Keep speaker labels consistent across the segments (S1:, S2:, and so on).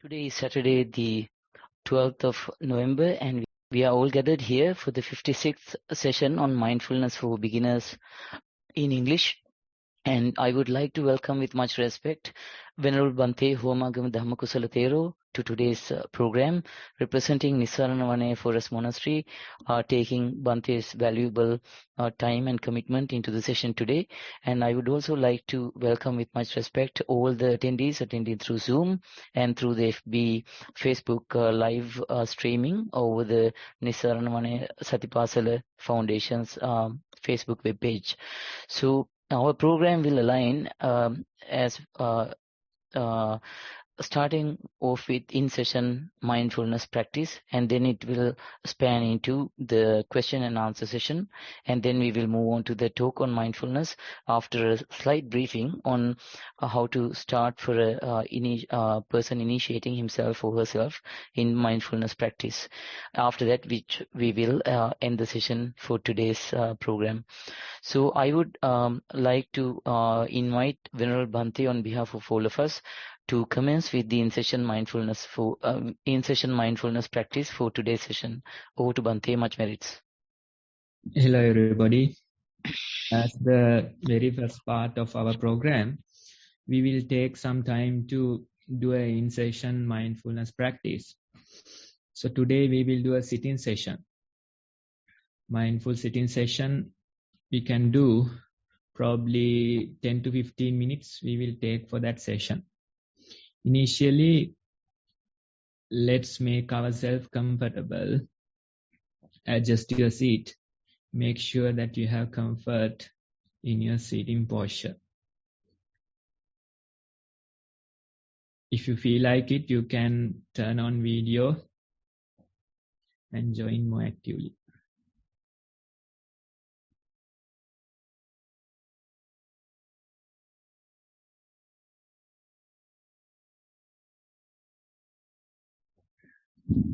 S1: Today is Saturday, the 12th of November, and we are all gathered here for the 56th session on mindfulness for beginners in English. And I would like to welcome with much respect Venerable Bhante Homagam Dhamma Kusala Thero to today's program, representing Nissarana Vanaya Forest Monastery, taking Bhante's valuable time and commitment into the session today. And I would also like to welcome with much respect all the attendees attending through Zoom and through the FB Facebook live streaming over the Nissarana Vanaya Satipasala Foundation's Facebook webpage. So our program will align as starting off with in-session mindfulness practice, and then it will span into the question and answer session, and then we will move on to the talk on mindfulness after a slight briefing on how to start for a person initiating himself or herself in mindfulness practice. After that, which we will end the session for today's program. So I would like to invite Venerable Bhante on behalf of all of us to commence with the in-session mindfulness practice for today's session. Over to Bhante, much merits.
S2: Hello everybody. As the very first part of our program, we will take some time to do an in-session mindfulness practice. So today we will do a sitting session. Mindful sitting session we can do probably 10 to 15 minutes we will take for that session. Initially, let's make ourselves comfortable. Adjust your seat. Make sure that you have comfort in your sitting posture. If you feel like it, you can turn on video and join more actively.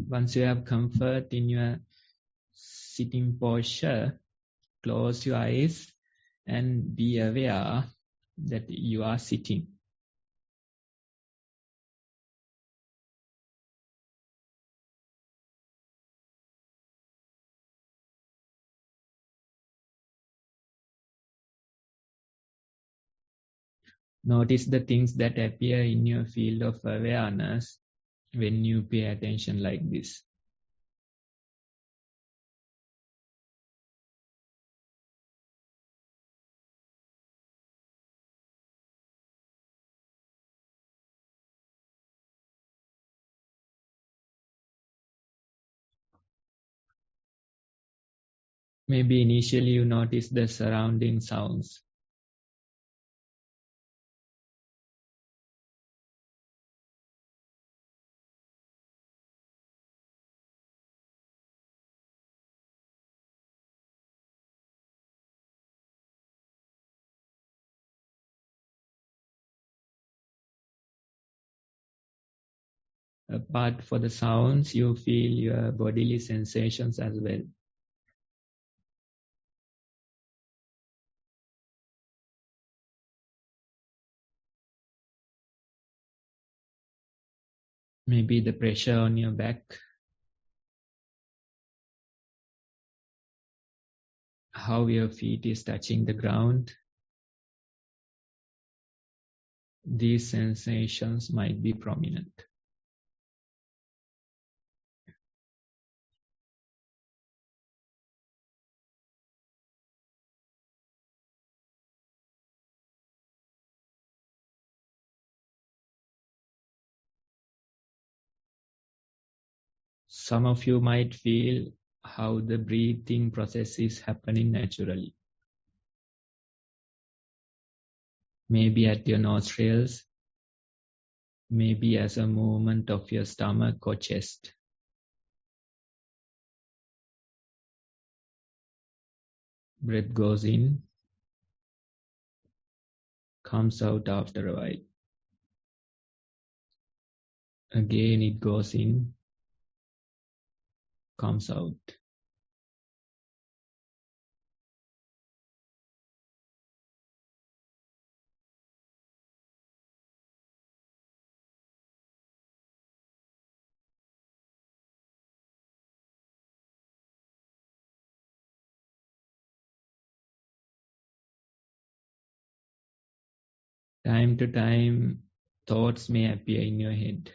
S2: Once you have comfort in your sitting posture, close your eyes and be aware that you are sitting. Notice the things that appear in your field of awareness when you pay attention like this. Maybe initially you notice the surrounding sounds. Apart from the sounds, you feel your bodily sensations as well. Maybe the pressure on your back, how your feet is touching the ground. These sensations might be prominent. Some of you might feel how the breathing process is happening naturally. Maybe at your nostrils, maybe as a movement of your stomach or chest. Breath goes in, comes out after a while. Again it goes in, comes out. Time to time, thoughts may appear in your head.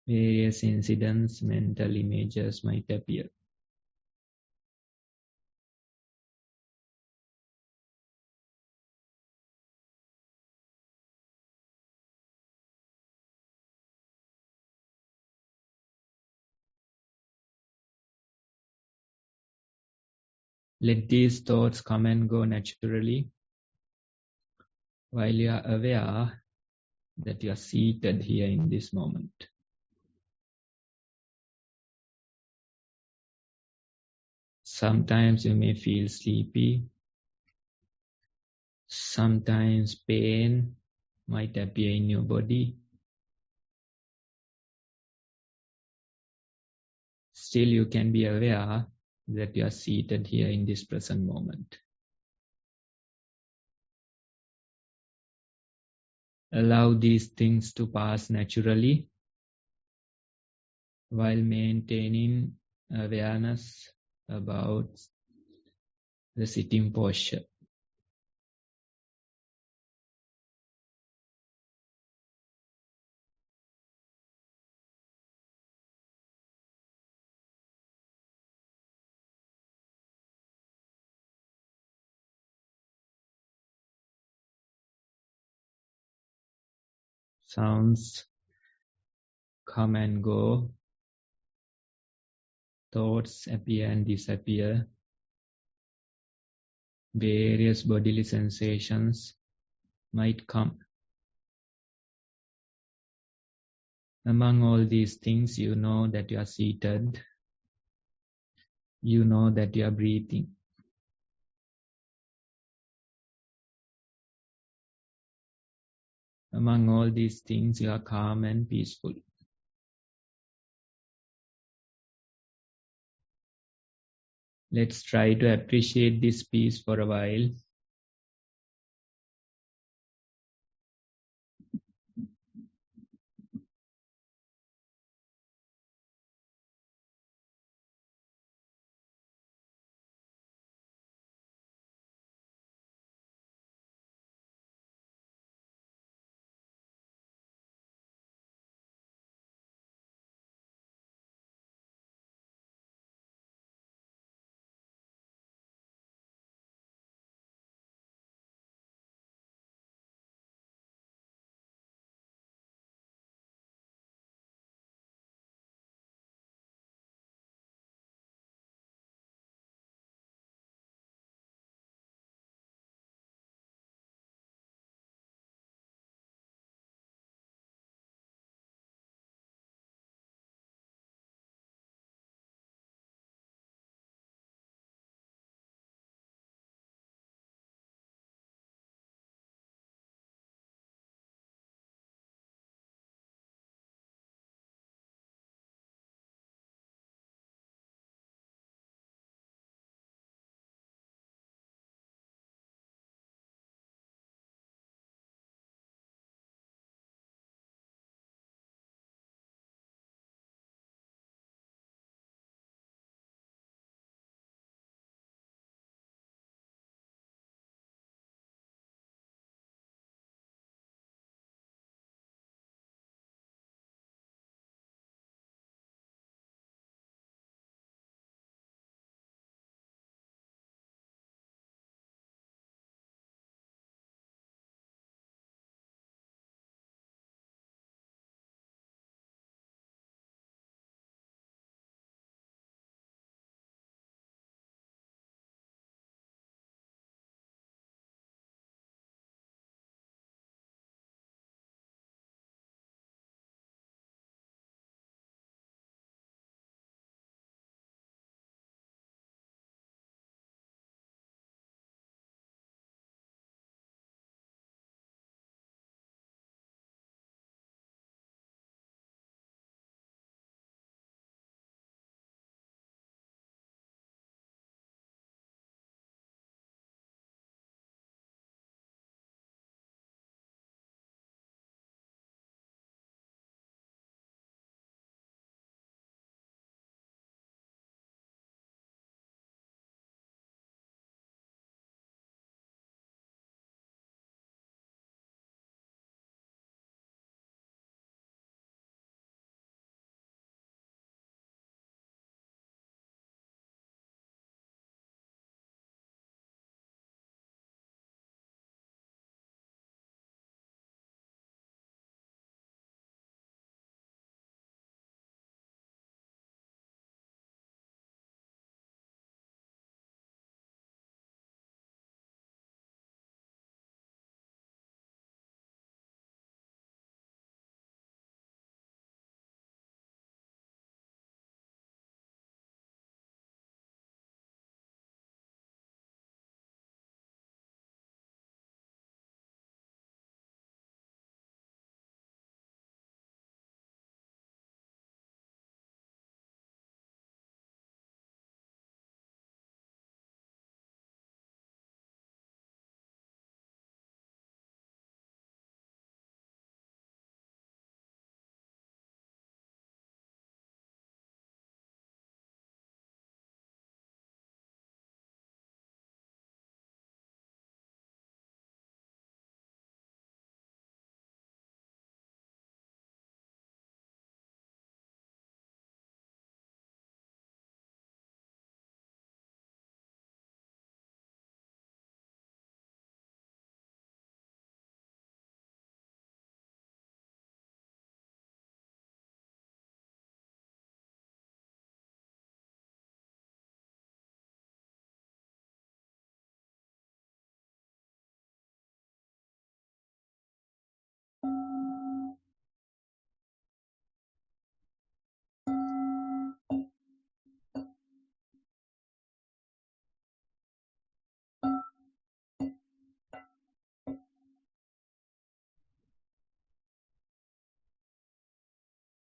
S2: Various incidents, mental images might appear. Let these thoughts come and go naturally while you are aware that you are seated here in this moment. Sometimes you may feel sleepy. Sometimes pain might appear in your body. Still, you can be aware that you are seated here in this present moment. Allow these things to pass naturally while maintaining awareness about the sitting posture. Sounds come and go. Thoughts appear and disappear. Various bodily sensations might come. Among all these things, you know that you are seated. You know that you are breathing. Among all these things, you are calm and peaceful. Let's try to appreciate this peace for a while.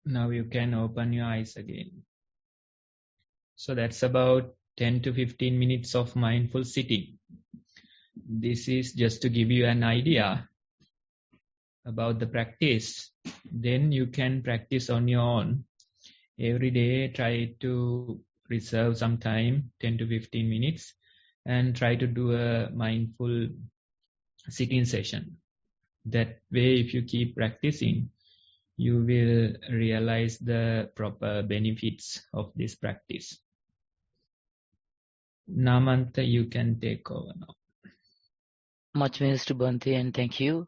S2: Now you can open your eyes again. So that's about 10 to 15 minutes of mindful sitting. This is just to give you an idea about the practice. Then you can practice on your own. Every day try to reserve some time, 10 to 15 minutes, and try to do a mindful sitting session. That way, if you keep practicing, you will realize the proper benefits of this practice. Namanta, you can take over now.
S1: Much means to Bhante, and thank you.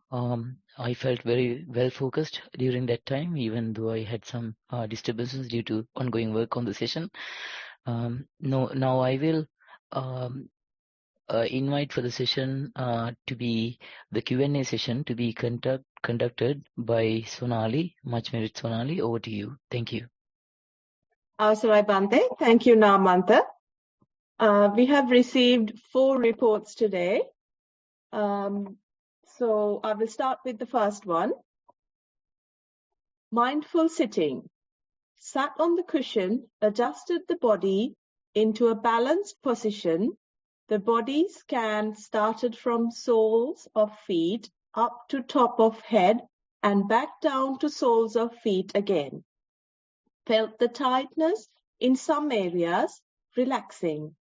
S1: I felt very well focused during that time, even though I had some disturbances due to ongoing work on the session. Now I will invite for the session to be the Q&A session to be conducted by Sonali. Much merit, Sonali. Over to you. Thank you.
S3: Avasarai Bhante. Thank you, Namanta. We have received 4 reports today. So I will start with the first one. Mindful sitting. Sat on the cushion, adjusted the body into a balanced position. The body scan started from soles of feet up to top of head and back down to soles of feet again. Felt the tightness in some areas, relaxing.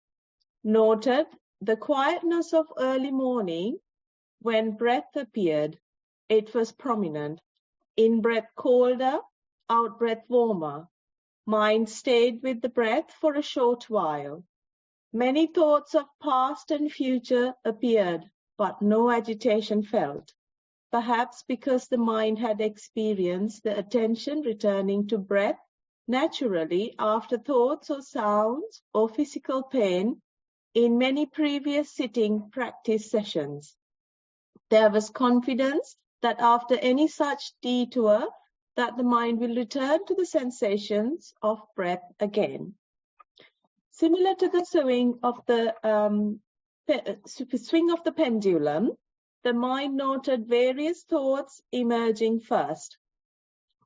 S3: Noted the quietness of early morning when breath appeared. It was prominent. In-breath colder, out-breath warmer. Mind stayed with the breath for a short while. Many thoughts of past and future appeared, but no agitation felt. Perhaps because the mind had experienced the attention returning to breath naturally after thoughts or sounds or physical pain in many previous sitting practice sessions. There was confidence that after any such detour, that the mind will return to the sensations of breath again. Similar to the swing of the pendulum, the mind noted various thoughts emerging first,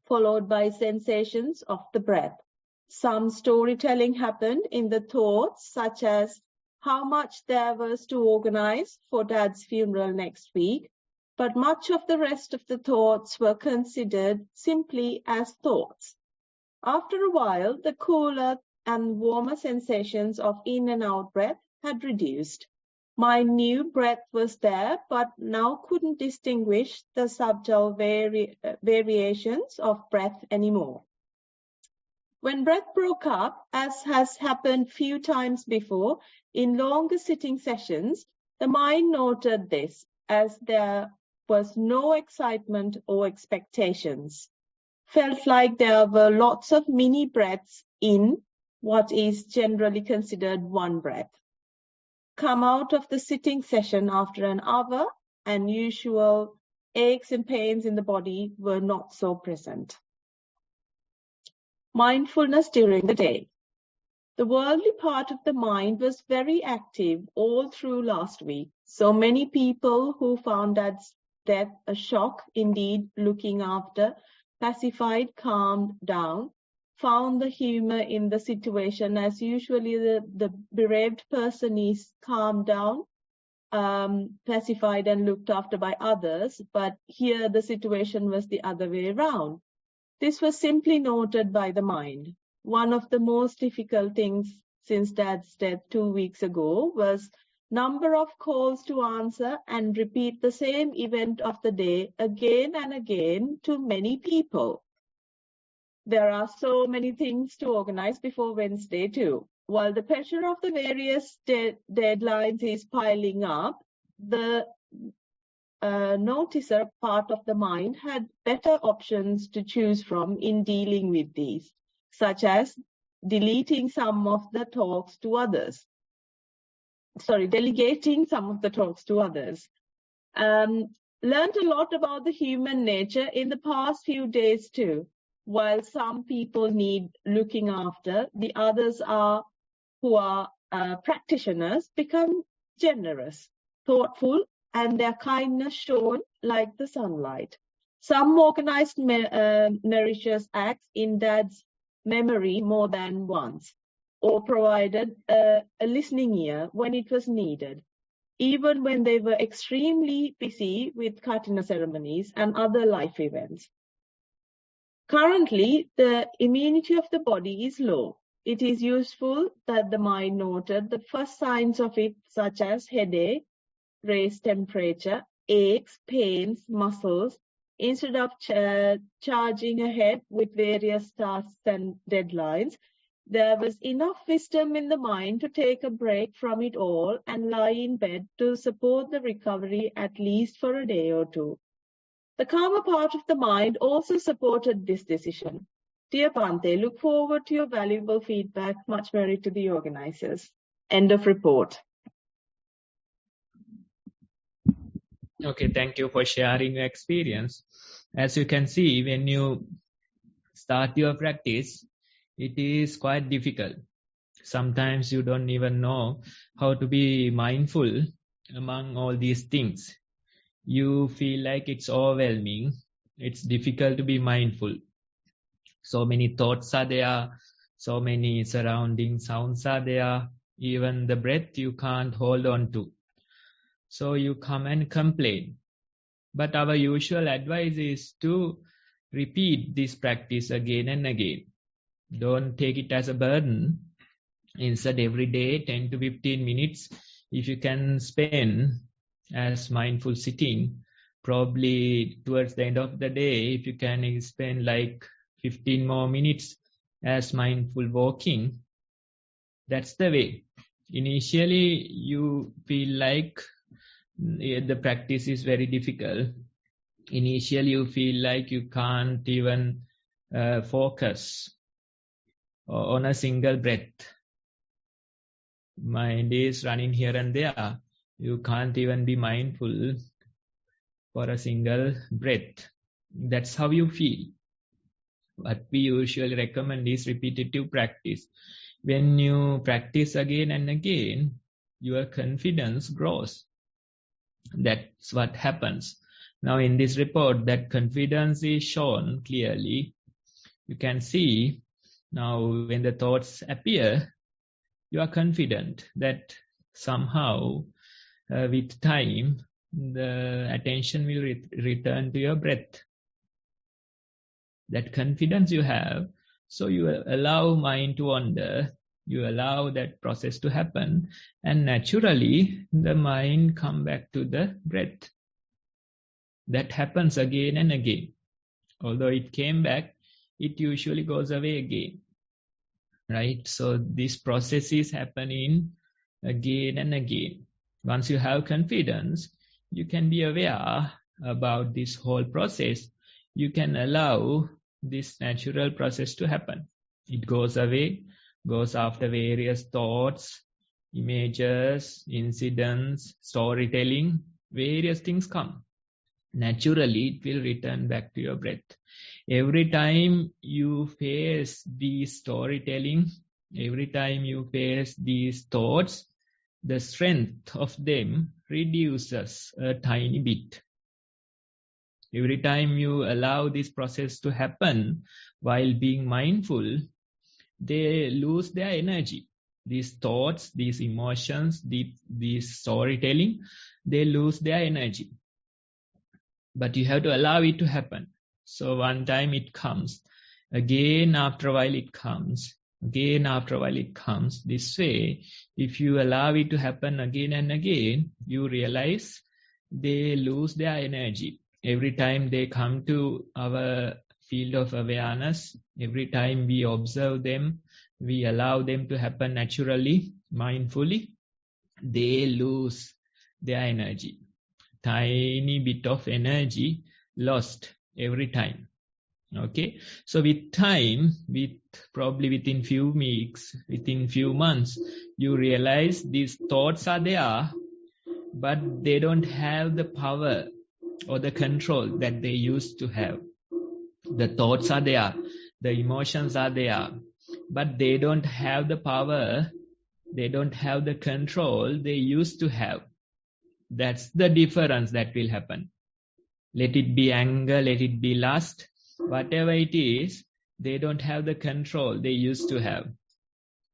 S3: followed by sensations of the breath. Some storytelling happened in the thoughts, such as how much there was to organize for Dad's funeral next week, but much of the rest of the thoughts were considered simply as thoughts. After a while, the cooler and warmer sensations of in and out breath had reduced. My new breath was there, but now couldn't distinguish the subtle variations of breath anymore. When breath broke up, as has happened few times before, in longer sitting sessions, the mind noted this, as there was no excitement or expectations. Felt like there were lots of mini breaths in what is generally considered one breath. Come out of the sitting session after an hour, and usual aches and pains in the body were not so present. Mindfulness during the day. The worldly part of the mind was very active all through last week. So many people who found Dad's death a shock, indeed looking after, pacified, calmed down, found the humor in the situation, as usually the bereaved person is calmed down, pacified and looked after by others, but here the situation was the other way around. This was simply noted by the mind. One of the most difficult things since Dad's death 2 weeks ago was number of calls to answer and repeat the same event of the day again and again to many people. There are so many things to organize before Wednesday too. While the pressure of the various deadlines is piling up, the noticer part of the mind had better options to choose from in dealing with these, such as deleting some of the talks to others. Delegating some of the talks to others. Learned a lot about the human nature in the past few days too. While some people need looking after, the others who are practitioners become generous, thoughtful, and their kindness shone like the sunlight. Some organized nourishes acts in Dad's memory more than once, or provided a listening ear when it was needed, even when they were extremely busy with Katina ceremonies and other life events. Currently, the immunity of the body is low. It is useful that the mind noted the first signs of it, such as headache, raised temperature, aches, pains, muscles, instead of charging ahead with various tasks and deadlines. There was enough wisdom in the mind to take a break from it all and lie in bed to support the recovery at least for a day or two. The calmer part of the mind also supported this decision. Dear Bhante, look forward to your valuable feedback. Much merit to the organizers. End of report.
S2: Okay, thank you for sharing your experience. As you can see, when you start your practice, it is quite difficult. Sometimes you don't even know how to be mindful among all these things. You feel like it's overwhelming. It's difficult to be mindful. So many thoughts are there. So many surrounding sounds are there. Even the breath you can't hold on to. So you come and complain. But our usual advice is to repeat this practice again and again. Don't take it as a burden. Instead, every day, 10 to 15 minutes, if you can spend as mindful sitting, probably towards the end of the day, if you can spend like 15 more minutes as mindful walking, that's the way. Initially, you feel like the practice is very difficult. Initially, you feel like you can't even focus on a single breath. Mind is running here and there. You can't even be mindful for a single breath. That's how you feel. What we usually recommend is repetitive practice. When you practice again and again, your confidence grows. That's what happens. Now in this report, that confidence is shown clearly. You can see now when the thoughts appear, you are confident that somehow with time, the attention will return to your breath. That confidence you have, so you allow mind to wander, you allow that process to happen, and naturally the mind come back to the breath. That happens again and again. Although it came back, it usually goes away again. Right? So this process is happening again and again. Once you have confidence, you can be aware about this whole process. You can allow this natural process to happen. It goes away, goes after various thoughts, images, incidents, storytelling, various things come. Naturally, it will return back to your breath. Every time you face these storytelling, every time you face these thoughts, the strength of them reduces a tiny bit. Every time you allow this process to happen while being mindful, they lose their energy. These thoughts, these emotions, these storytelling, they lose their energy. But you have to allow it to happen. So one time it comes, again after a while it comes, again after a while it comes. This way, if you allow it to happen again and again, you realize they lose their energy. Every time they come to our field of awareness, every time we observe them, we allow them to happen naturally, mindfully, they lose their energy. Tiny bit of energy lost every time. Okay, so with time, probably within few weeks, within few months, you realize these thoughts are there, but they don't have the power or the control that they used to have. The thoughts are there, the emotions are there, but they don't have the power, they don't have the control they used to have. That's the difference that will happen. Let it be anger, let it be lust, whatever it is, they don't have the control they used to have.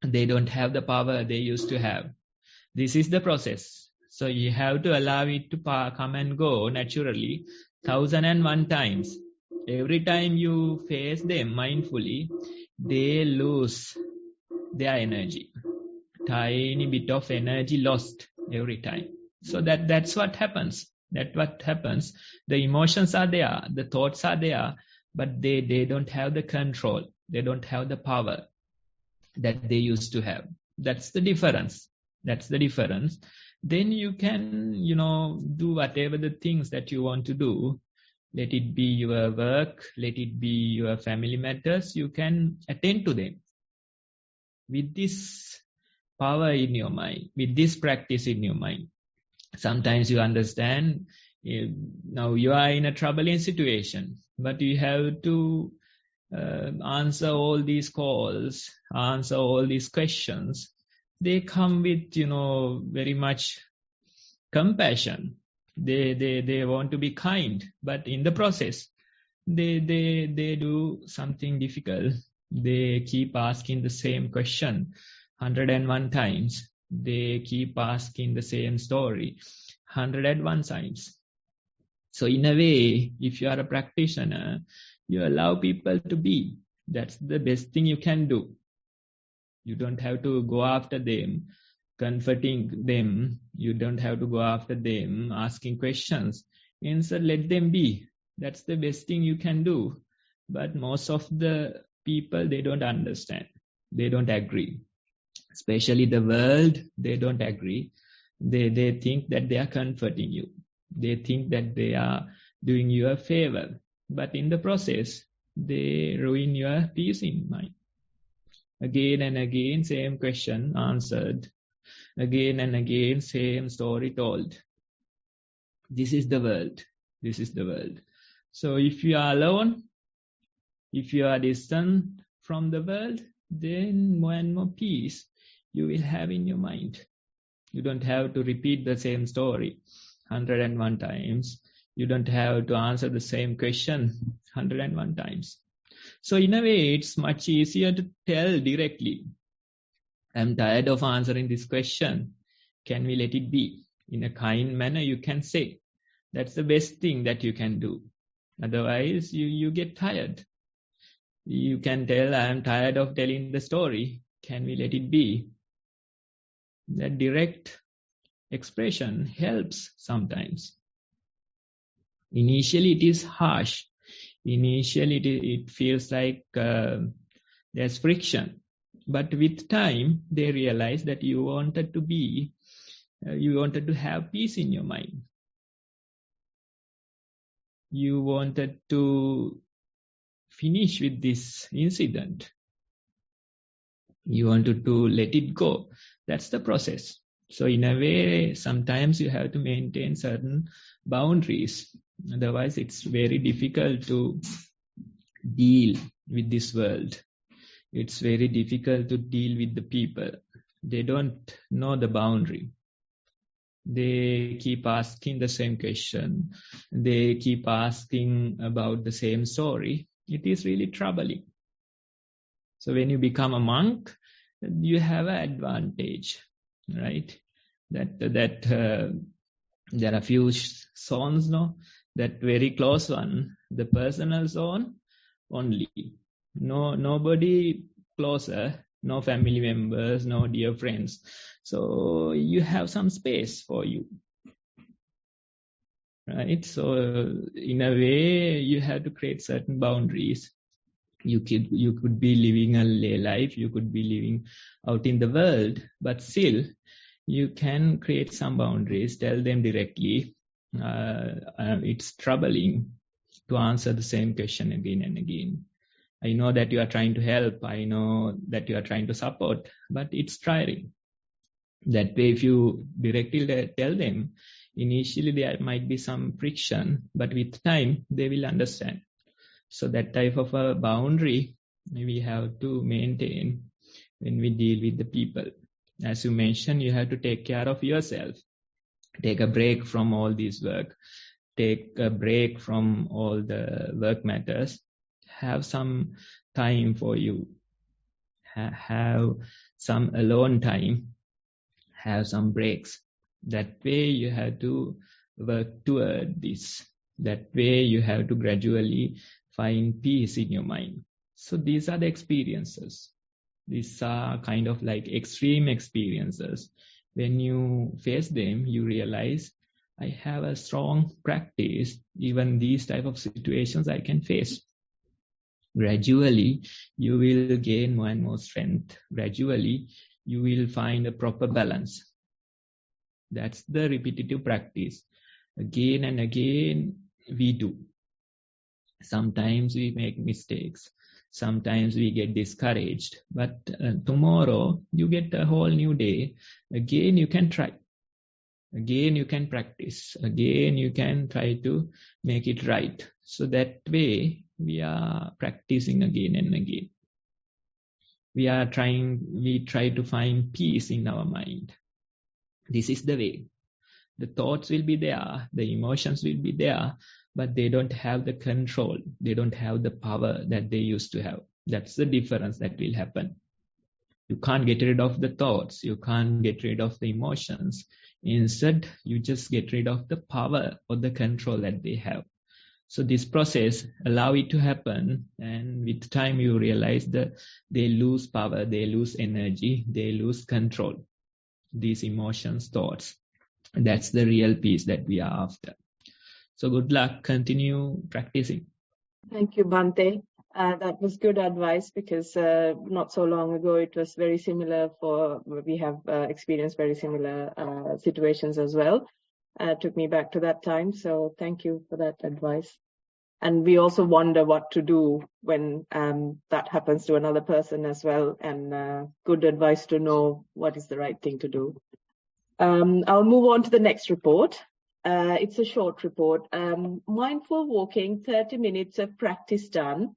S2: They don't have the power they used to have. This is the process. So you have to allow it to come and go naturally 1001 times. Every time you face them mindfully, they lose their energy. Tiny bit of energy lost every time. So that's what happens. That's what happens. The emotions are there, the thoughts are there, but they don't have the control. They don't have the power that they used to have. That's the difference. That's the difference. Then you can, do whatever the things that you want to do. Let it be your work, let it be your family matters. You can attend to them with this power in your mind, with this practice in your mind. Sometimes you understand, now you are in a troubling situation, but you have to answer all these calls, answer all these questions. They come with, very much compassion. They want to be kind, but in the process, they do something difficult. They keep asking the same question 101 times. They keep asking the same story 101 times. So in a way, if you are a practitioner, you allow people to be. That's the best thing you can do. You don't have to go after them, comforting them. You don't have to go after them, asking questions. Instead, let them be. That's the best thing you can do. But most of the people, they don't understand. They don't agree. Especially the world, they don't agree. They think that they are comforting you. They think that they are doing you a favor. But in the process, they ruin your peace in mind. Again and again, same question answered. Again and again, same story told. This is the world. This is the world. So if you are alone, if you are distant from the world, then more and more peace you will have in your mind. You don't have to repeat the same story 101 times. You don't have to answer the same question 101 times. So in a way, it's much easier to tell directly, I'm tired of answering this question. Can we let it be? In a kind manner, you can say. That's the best thing that you can do. Otherwise, you get tired. You can tell, I am tired of telling the story. Can we let it be? That direct expression helps sometimes. Initially, it is harsh. Initially, it feels like there's friction. But with time, they realize that you wanted to have peace in your mind. You wanted to finish with this incident. You wanted to let it go. That's the process. So in a way, sometimes you have to maintain certain boundaries. Otherwise, it's very difficult to deal with this world. It's very difficult to deal with the people. They don't know the boundary. They keep asking the same question. They keep asking about the same story. It is really troubling. So when you become a monk, you have an advantage, right? That there are few zones, no? That very close one, the personal zone only. Nobody closer, no family members, no dear friends. So you have some space for you, right? So in a way, you have to create certain boundaries. You could be living a lay life, you could be living out in the world, but still you can create some boundaries, tell them directly. It's troubling to answer the same question again and again. I know that you are trying to help, I know that you are trying to support, but it's tiring. That way, if you directly tell them, initially there might be some friction, but with time they will understand. So that type of a boundary we have to maintain when we deal with the people. As you mentioned, you have to take care of yourself. Take a break from all this work. take a break from all the work matters. Have some time for you. Have some alone time. Have some breaks. That way you have to work toward this. That way you have to gradually find peace in your mind. So these are the experiences. These are kind of like extreme experiences. When you face them, you realize I have a strong practice. Even these type of situations I can face. Gradually, you will gain more and more strength. Gradually, you will find a proper balance. That's the repetitive practice. Again and again, we do. Sometimes we make mistakes. Sometimes we get discouraged. But tomorrow, you get a whole new day. Again, you can try. Again, you can practice. Again, you can try to make it right. So that way, we are practicing again and again. We try to find peace in our mind. This is the way. The thoughts will be there, the emotions will be there, but they don't have the control. They don't have the power that they used to have. That's the difference that will happen. You can't get rid of the thoughts. You can't get rid of the emotions. Instead, you just get rid of the power or the control that they have. So this process, allow it to happen, and with time you realize that they lose power, they lose energy, they lose control. These emotions, thoughts. That's the real peace that we are after. So good luck. Continue practicing.
S3: Thank you, Bhante. That was good advice, because not so long ago it was very similar. We have experienced very similar situations as well. Took me back to that time. So thank you for that advice. And we also wonder what to do when that happens to another person as well. And good advice to know what is the right thing to do. I'll move on to the next report. It's a short report. Mindful walking, 30 minutes of practice done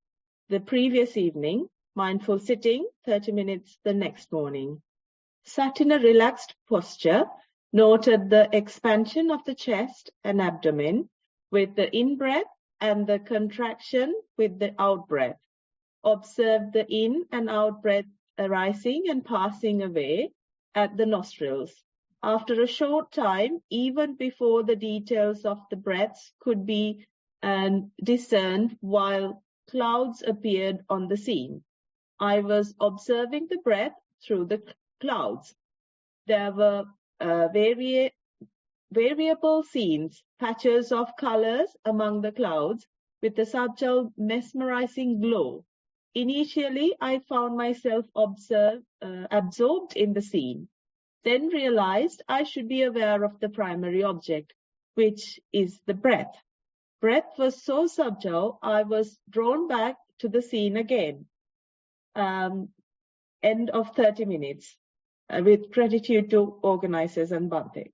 S3: the previous evening. Mindful sitting, 30 minutes the next morning. Sat in a relaxed posture, noted the expansion of the chest and abdomen with the in-breath and the contraction with the out-breath. Observed the in and out-breath arising and passing away at the nostrils. After a short time, even before the details of the breaths could be discerned, while clouds appeared on the scene, I was observing the breath through the clouds. There were variable scenes, patches of colors among the clouds with a subtle mesmerizing glow. Initially, I found myself absorbed in the scene, then realized I should be aware of the primary object, which is the breath. Breath was so subtle, I was drawn back to the scene again. End of 30 minutes. With gratitude to organizers and Bhante.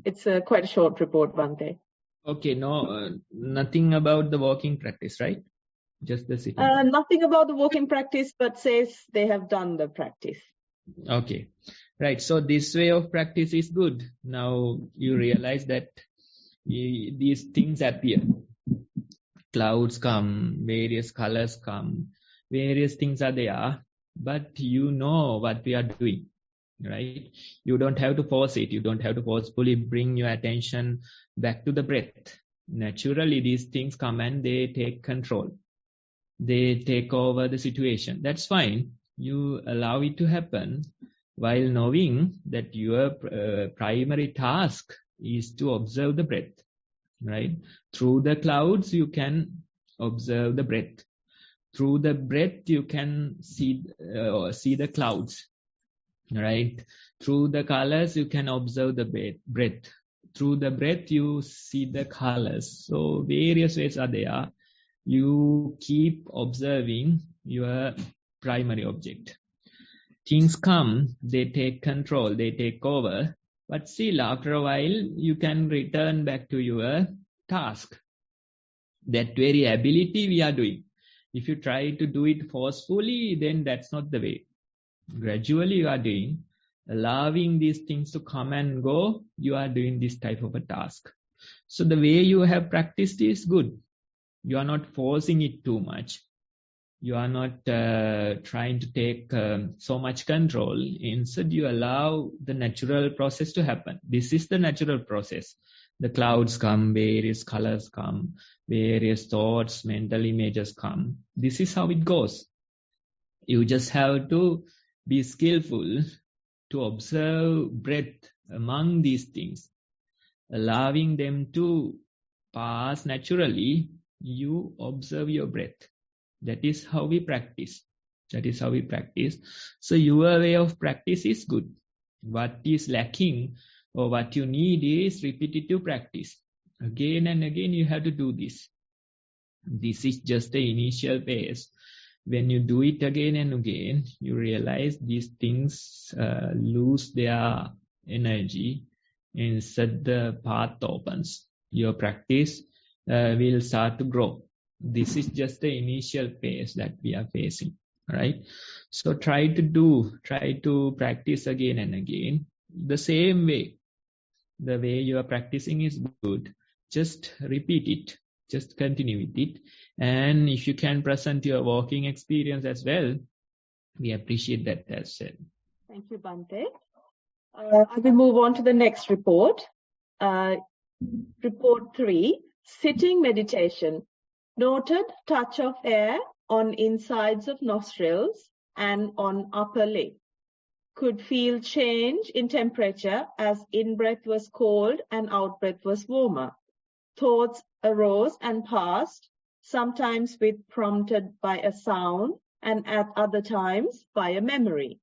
S3: It's quite a short report, Bhante.
S2: Okay, no, nothing about the walking practice, right? Just the sitting.
S3: Nothing about the walking practice, but says they have done the practice.
S2: Okay, right. So this way of practice is good. Now you realize that these things appear. Clouds come, various colors come, various things are there, but you know what we are doing, right? You don't have to force it. You don't have to forcefully bring your attention back to the breath. Naturally, these things come and they take control. They take over the situation. That's fine. You allow it to happen while knowing that your primary task is to observe the breath, right? Through the clouds, you can observe the breath. Through the breath, you can see the clouds, right? Through the colors, you can observe the breath. Through the breath, you see the colors. So various ways are there. You keep observing your primary object. Things come, they take control, they take over. But still, after a while, you can return back to your task. That very ability we are doing. If you try to do it forcefully, then that's not the way. Gradually you are doing, allowing these things to come and go, you are doing this type of a task. So the way you have practiced is good. You are not forcing it too much. You are not trying to take so much control. Instead, you allow the natural process to happen. This is the natural process. The clouds come, various colors come, various thoughts, mental images come. This is how it goes. You just have to be skillful to observe breath among these things, allowing them to pass naturally. You observe your breath. That is how we practice. That is how we practice. So your way of practice is good. What is lacking or what you need is repetitive practice. Again and again you have to do this. This is just the initial phase. When you do it again and again, you realize these things lose their energy. Instead, the path opens. Your practice will start to grow. This is just the initial phase that we are facing, right? So try to practice again and again. The same way, the way you are practicing is good. Just repeat it. Just continue with it. And if you can present your walking experience as well, we appreciate that as well.
S3: Thank you, Bhante. I will move on to the next report. Report 3, sitting meditation. Noted touch of air on insides of nostrils and on upper lip. Could feel change in temperature as in-breath was cold and out-breath was warmer. Thoughts arose and passed, sometimes prompted by a sound and at other times by a memory.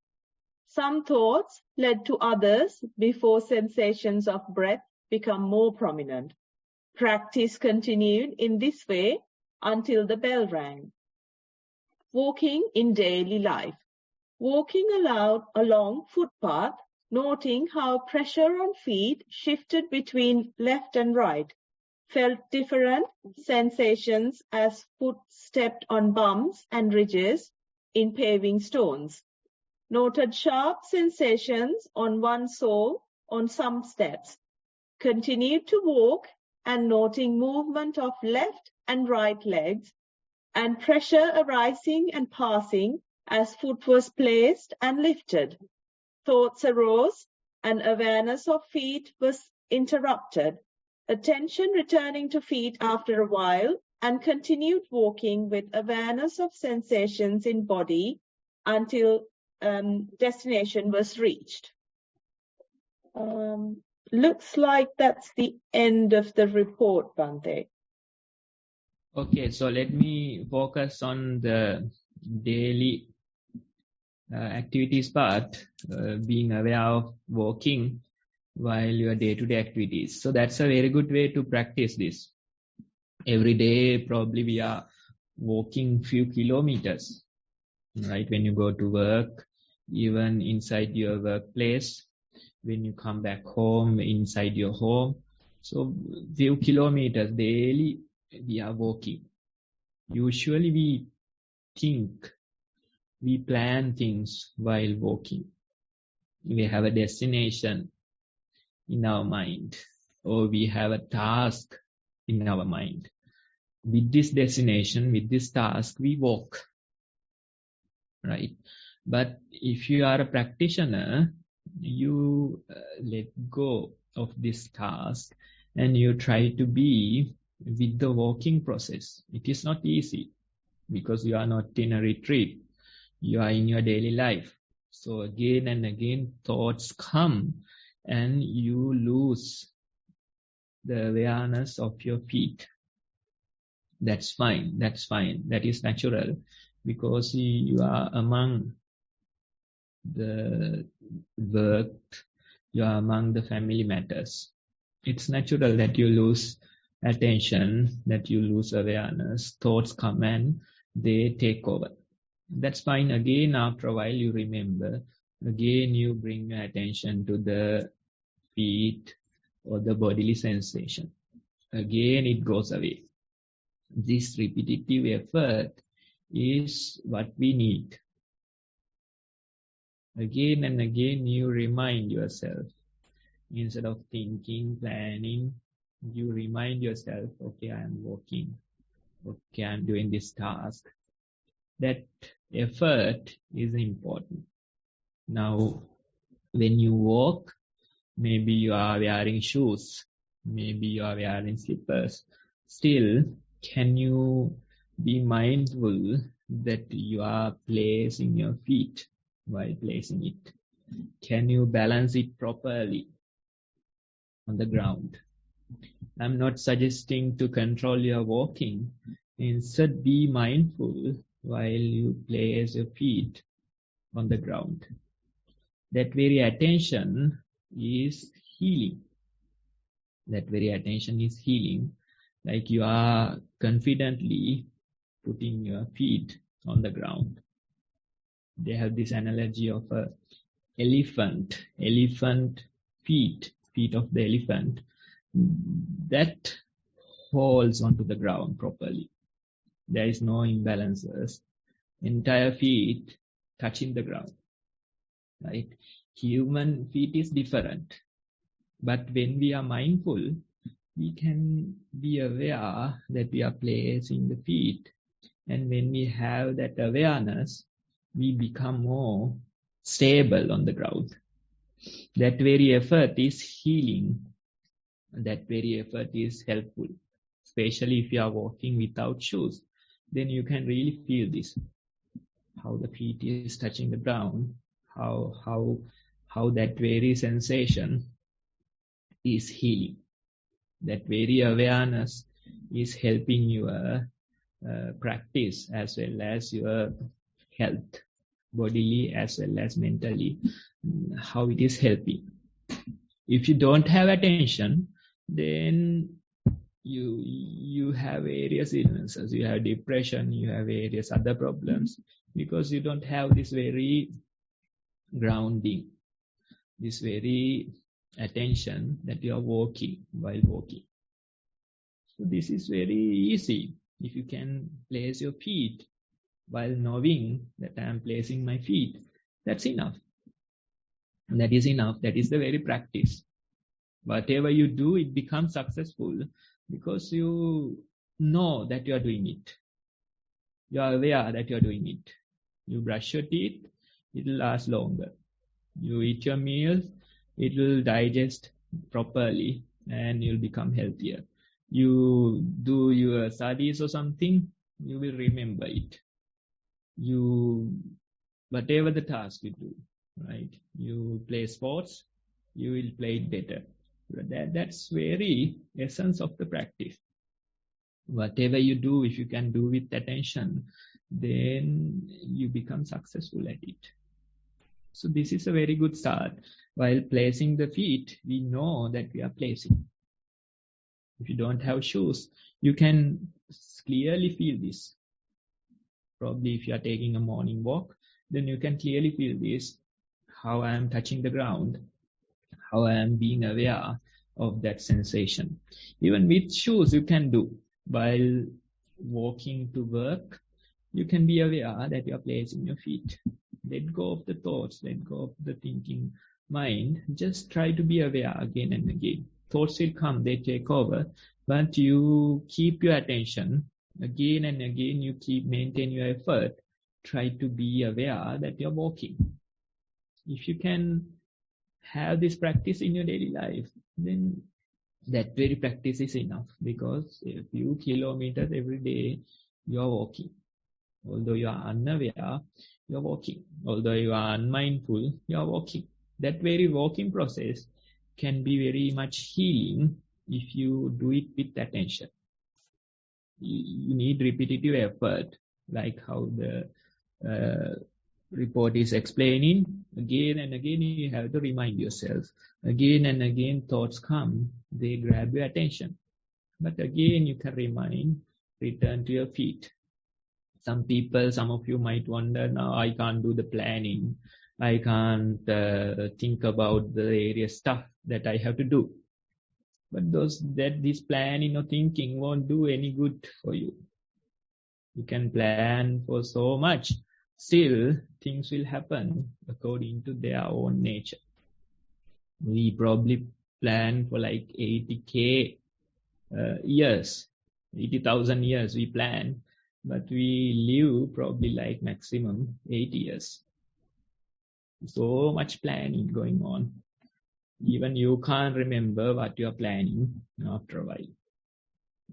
S3: Some thoughts led to others before sensations of breath become more prominent. Practice continued in this way until the bell rang. Walking in daily life. Walking along footpath, noting how pressure on feet shifted between left and right. Felt different sensations as foot stepped on bumps and ridges in paving stones. Noted sharp sensations on one sole on some steps. Continued to walk and noting movement of left and right legs and pressure arising and passing as foot was placed and lifted. Thoughts arose and awareness of feet was interrupted. Attention returning to feet after a while and continued walking with awareness of sensations in body until destination was reached. Looks like that's the end of the report, Bhante.
S2: Okay, so let me focus on the daily activities part, being aware of walking while your day-to-day activities. So that's a very good way to practice this. Every day, probably we are walking few kilometers, right? When you go to work, even inside your workplace, when you come back home, inside your home. So few kilometers daily, we are walking. Usually we think, we plan things while walking. We have a destination in our mind, or we have a task in our mind. With this destination, with this task, we walk, right? But if you are a practitioner, you let go of this task and you try to be with the walking process. It is not easy because you are not in a retreat. You are in your daily life. So again and again, thoughts come and you lose the awareness of your feet. That's fine. That's fine. That is natural because you are among the work, you are among the family matters. It's natural that you lose attention, that you lose awareness. Thoughts come and they take over. That's fine. Again, after a while, you remember. Again, you bring your attention to the feet or the bodily sensation. Again, it goes away. This repetitive effort is what we need. Again and again, you remind yourself. Instead of thinking, planning, You remind yourself, okay, I am walking. Okay, I'm doing this task. That effort is important. Now, when you walk, maybe you are wearing shoes, maybe you are wearing slippers. Still, can you be mindful that you are placing your feet while placing it? Can you balance it properly on the ground? I'm not suggesting to control your walking. Instead, be mindful while you place your feet on the ground. That very attention is healing. That very attention is healing. Like you are confidently putting your feet on the ground. They have this analogy of a elephant feet of the elephant that holds onto the ground properly. There is no imbalances. Entire feet touching the ground, right? Human feet is different. But when we are mindful, we can be aware that we are placing the feet. And when we have that awareness, we become more stable on the ground. That very effort is healing. That very effort is helpful. Especially if you are walking without shoes, then you can really feel this. How the feet is touching the ground, how that very sensation is healing. That very awareness is helping your practice as well as your health, bodily as well as mentally, how it is helping. If you don't have attention, then you have various illnesses, you have depression, you have various other problems, because you don't have this very grounding, this very attention that you are walking while walking. So this is very easy. If you can place your feet while knowing that I am placing my feet, that's enough. And that is enough. That is the very practice. Whatever you do, it becomes successful because you know that you are doing it. You are aware that you are doing it. You brush your teeth, it will last longer. You eat your meals, it will digest properly and you'll become healthier. You do your studies or something, you will remember it. Whatever the task you do, right? You play sports, you will play it better. That's very essence of the practice. Whatever you do, if you can do with attention, then you become successful at it. So this is a very good start. While placing the feet, we know that we are placing. If you don't have shoes, you can clearly feel this. Probably if you are taking a morning walk, then you can clearly feel this, how I am touching the ground, how I am being aware of that sensation. Even with shoes, you can do. While walking to work, you can be aware that you are placing your feet. Let go of the thoughts, let go of the thinking mind. Just try to be aware again and again. Thoughts will come, they take over, but you keep your attention. Again and again, you maintain your effort. Try to be aware that you're walking. If you can have this practice in your daily life, then that very practice is enough, because a few kilometers every day you are walking. Although you are unaware, you are walking. Although you are unmindful, you are walking. That very walking process can be very much healing if you do it with attention. You need repetitive effort, like how the report is explaining. Again and again, you have to remind yourself. Again and again, thoughts come, they grab your attention. But again, you can return to your feet. Some of you might wonder, now I can't do the planning. I can't think about the various stuff that I have to do. But this planning or thinking won't do any good for you. You can plan for so much. Still, things will happen according to their own nature. We probably plan for like 80K years, 80,000 years we plan, but we live probably like maximum 8 years. So much planning going on. Even you can't remember what you are planning after a while.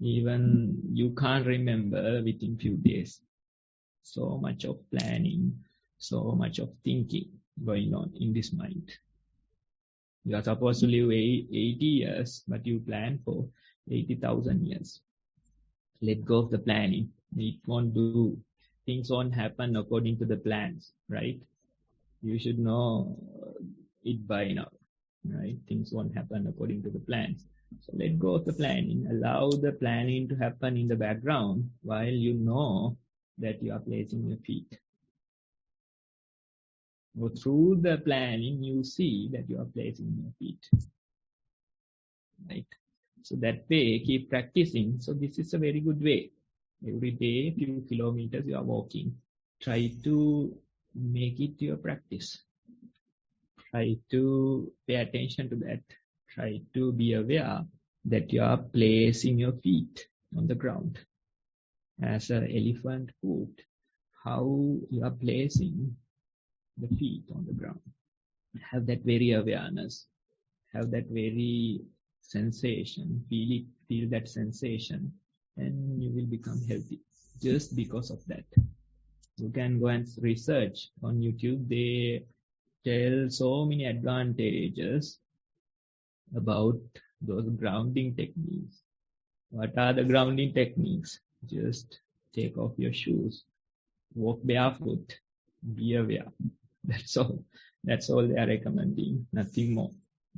S2: Even you can't remember within few days. So much of planning, so much of thinking going on in this mind. You are supposed to live 80 years, but you plan for 80,000 years. Let go of the planning. It won't do. Things won't happen according to the plans, right? You should know it by now, right? Things won't happen according to the plans. So let go of the planning. Allow the planning to happen in the background while you know that you are placing your feet. So through the planning, you see that you are placing your feet, right? So that way, keep practicing. So this is a very good way. Every day, few kilometers you are walking. Try to make it your practice. Try to pay attention to that. Try to be aware that you are placing your feet on the ground. As an elephant foot, how you are placing the feet on the ground. Have that very awareness. Have that very sensation. Feel that sensation, and you will become healthy just because of that. You can go and research on YouTube. They tell so many advantages about those grounding techniques. What are the grounding techniques? Just take off your shoes, walk barefoot, be aware. That's all. That's all they are recommending. Nothing more,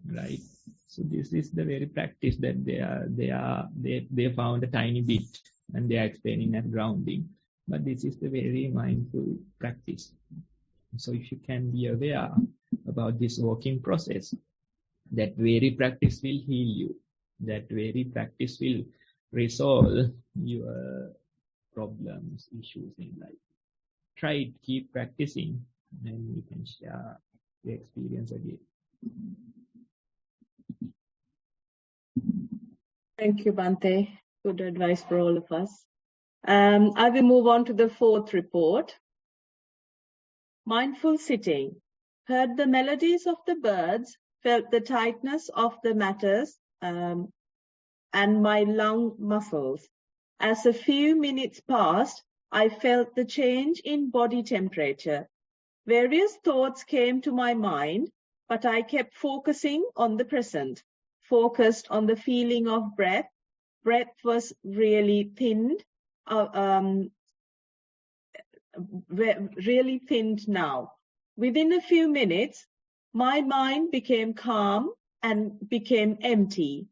S2: right? So this is the very practice that they found a tiny bit, and they are explaining as grounding. But this is the very mindful practice. So if you can be aware about this walking process, that very practice will heal you. That very practice will resolve your problems, issues in life. Try it, keep practicing, and you can share the experience again.
S3: Thank you, Bhante. Good advice for all of us. I will move on to the fourth report. Mindful sitting. Heard the melodies of the birds, felt the tightness of the matters and my lung muscles. As a few minutes passed, I felt the change in body temperature. Various thoughts came to my mind, but I kept focusing on the present, focused on the feeling of breath. Breath was really thinned, really thinned now. Within a few minutes, my mind became calm and became empty.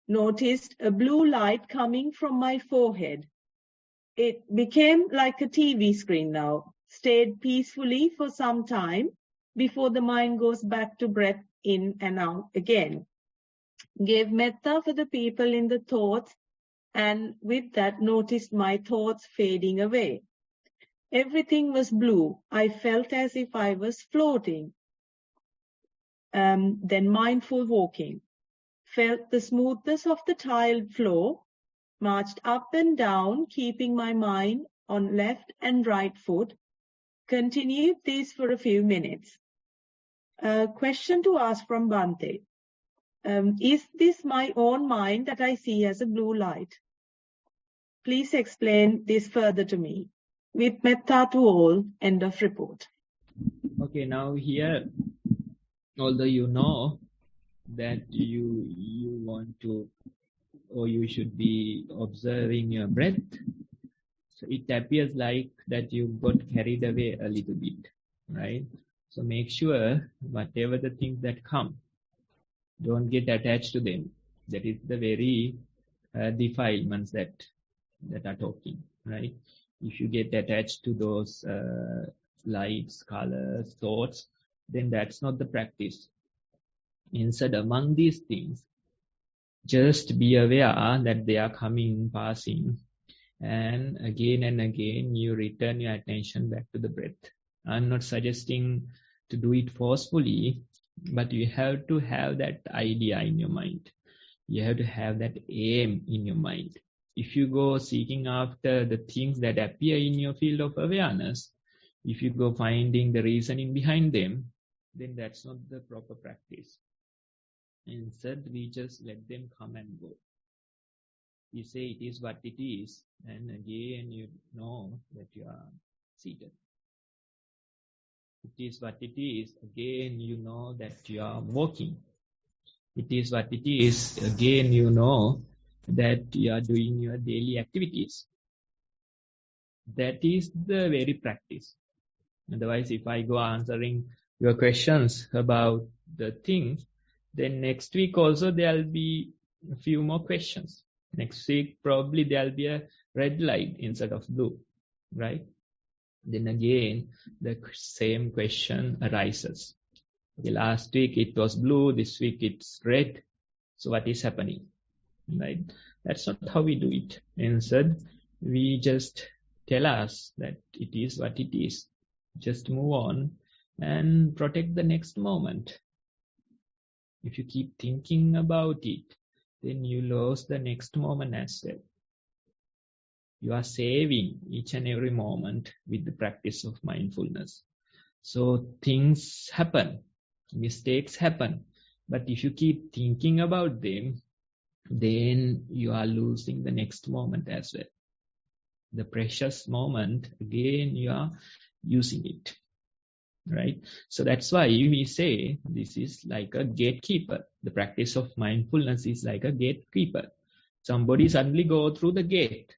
S3: Noticed a blue light coming from my forehead. It became like a TV screen now. Stayed peacefully for some time before the mind goes back to breath in and out again. Gave metta for the people in the thoughts, and with that noticed my thoughts fading away. Everything was blue. I felt as if I was floating. Then mindful walking. Felt the smoothness of the tiled floor, marched up and down, keeping my mind on left and right foot. Continued this for a few minutes. A question to ask from Bhante. Is this my own mind that I see as a blue light? Please explain this further to me. With metta to all, end of report.
S2: Okay, now here, although you know that you want to, or you should be observing your breath, so it appears like that you got carried away a little bit, right? So make sure whatever the things that come, don't get attached to them. That is the very defilements that are talking, right? If you get attached to those lights, colors, thoughts, then that's not the practice. Instead, among these things, just be aware that they are coming, passing, and again you return your attention back to the breath. I'm not suggesting to do it forcefully, but you have to have that idea in your mind. You have to have that aim in your mind. If you go seeking after the things that appear in your field of awareness, if you go finding the reasoning behind them, then that's not the proper practice. Instead, we just let them come and go. You say it is what it is, and again you know that you are seated. It is what it is, again you know that you are walking. It is what it is, again you know that you are doing your daily activities. That is the very practice. Otherwise, if I go answering your questions about the things, then next week also there'll be a few more questions. Next week probably there'll be a red light instead of blue, right? Then again, the same question arises. Okay, last week it was blue, this week it's red. So what is happening, right? That's not how we do it. Instead, we just tell us that it is what it is. Just move on and protect the next moment. If you keep thinking about it, then you lose the next moment as well. You are saving each and every moment with the practice of mindfulness. So things happen, mistakes happen. But if you keep thinking about them, then you are losing the next moment as well. The precious moment, again, you are using it, right? So that's why we say this is like a gatekeeper. The practice of mindfulness is like a gatekeeper. Somebody suddenly go through the gate,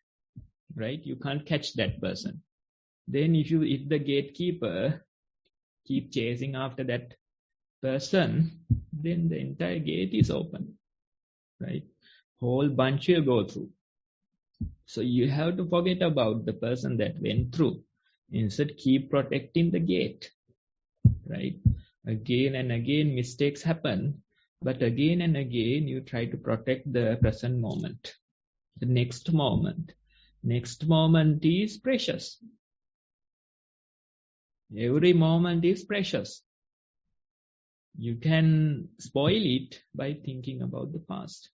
S2: right? You can't catch that person. Then if the gatekeeper keep chasing after that person, then the entire gate is open, right? Whole bunch will go through. So you have to forget about the person that went through. Instead, keep protecting the gate, right? Again and again, mistakes happen. But again and again, you try to protect the present moment. The next moment. Next moment is precious. Every moment is precious. You can spoil it by thinking about the past.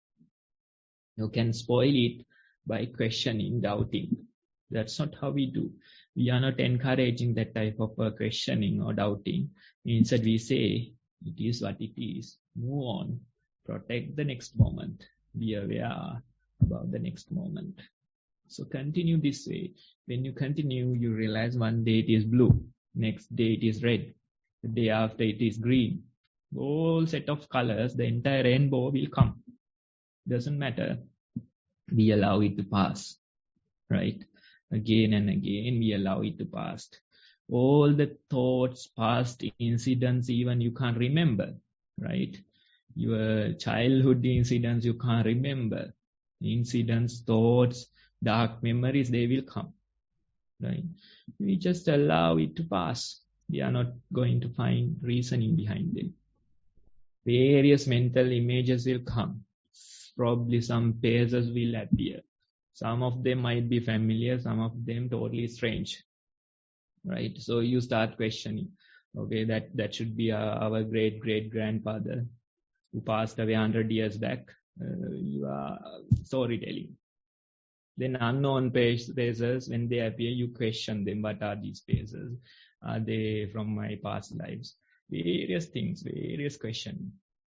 S2: You can spoil it by questioning, doubting. That's not how we do. We are not encouraging that type of questioning or doubting. Instead, we say, it is what it is. Move on. Protect the next moment. Be aware about the next moment. So continue this way. When you continue, you realize one day it is blue. Next day it is red. The day after it is green. Whole set of colors, the entire rainbow will come. Doesn't matter. We allow it to pass, right? Again and again, we allow it to pass. All the thoughts, past incidents, even you can't remember, right? Your childhood incidents, you can't remember. Incidents, thoughts, dark memories, they will come, right? We just allow it to pass. We are not going to find reasoning behind them. Various mental images will come. Probably some faces will appear. Some of them might be familiar, some of them totally strange, right? So you start questioning, okay, that should be our great-great-grandfather who passed away 100 years back. You are storytelling. Then unknown faces, when they appear, you question them. What are these faces? Are they from my past lives? Various things, various questioning,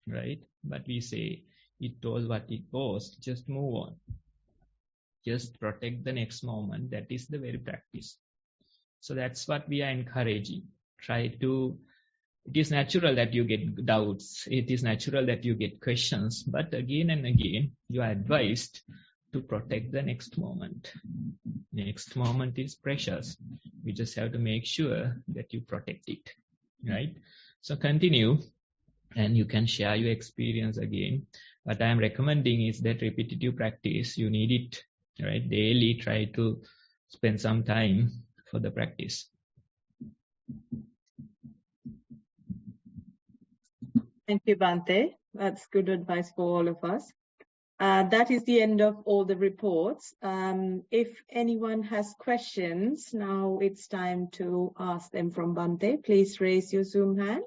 S2: right? But we say, it was what it was. Just move on. Just protect the next moment. That is the very practice. So that's what we are encouraging. It is natural that you get doubts. It is natural that you get questions. But again and again, you are advised to protect the next moment. Next moment is precious. We just have to make sure that you protect it, right? So continue, and you can share your experience again. What I am recommending is that repetitive practice. You need it, right? Daily, try to spend some time for the practice.
S3: Thank you, Bhante. That's good advice for all of us. That is the end of all the reports. If anyone has questions, now it's time to ask them from Bhante. Please raise your Zoom hand,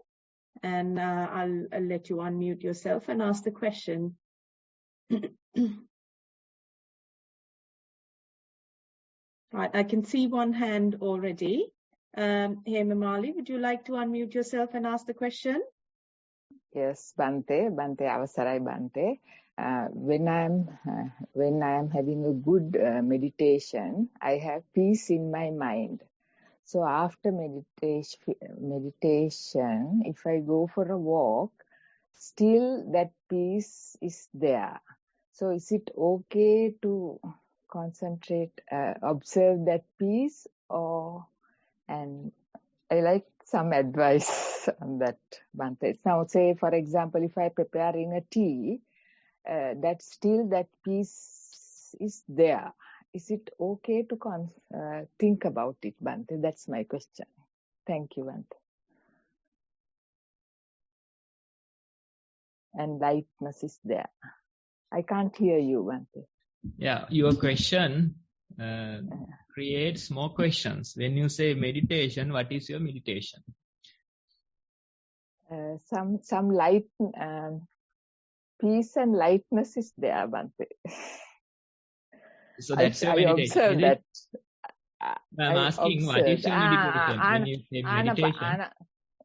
S3: and I'll let you unmute yourself and ask the question. Right, I can see one hand already. Hema Mali, would you like to unmute yourself and ask the question?
S4: Yes, Bante, Avasarai Bante. When I am having a good meditation, I have peace in my mind. So after meditation, if I go for a walk, still that peace is there. So is it okay to concentrate, observe that peace, and I like some advice on that, Bante. Now, say, for example, if I preparing a tea, that still that peace is there. Is it okay to think about it, Bante? That's my question. Thank you, Bante. And lightness is there. I can't hear you, Bante.
S2: Yeah, your question creates more questions. When you say meditation, what is your meditation?
S4: Some light, peace and lightness is there, Bante.
S2: So that's your
S4: I
S2: meditation.
S4: observe that.
S2: I'm asking, what is your meditation? When you say meditation,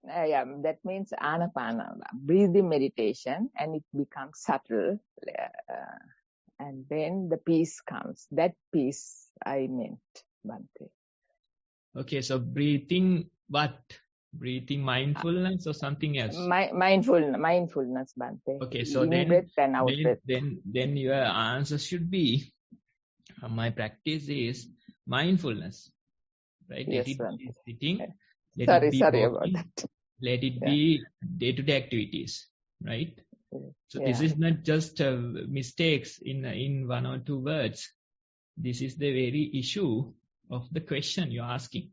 S4: yeah, that means anapana, breathing meditation, and it becomes subtle, and then the peace comes. That peace I meant, Bante.
S2: okay, so breathing what? Breathing mindfulness or something else?
S4: Mindfulness, Bante.
S2: Okay, so
S4: in breath and out breath.
S2: Then your answer should be, my practice is mindfulness, right?
S4: Yes,
S2: let it
S4: Bante.
S2: be sitting, let
S4: Sorry
S2: it be
S4: about
S2: walking,
S4: that.
S2: let it be day-to-day activities, right? So this is not just mistakes in one or two words. This is the very issue of the question you're asking,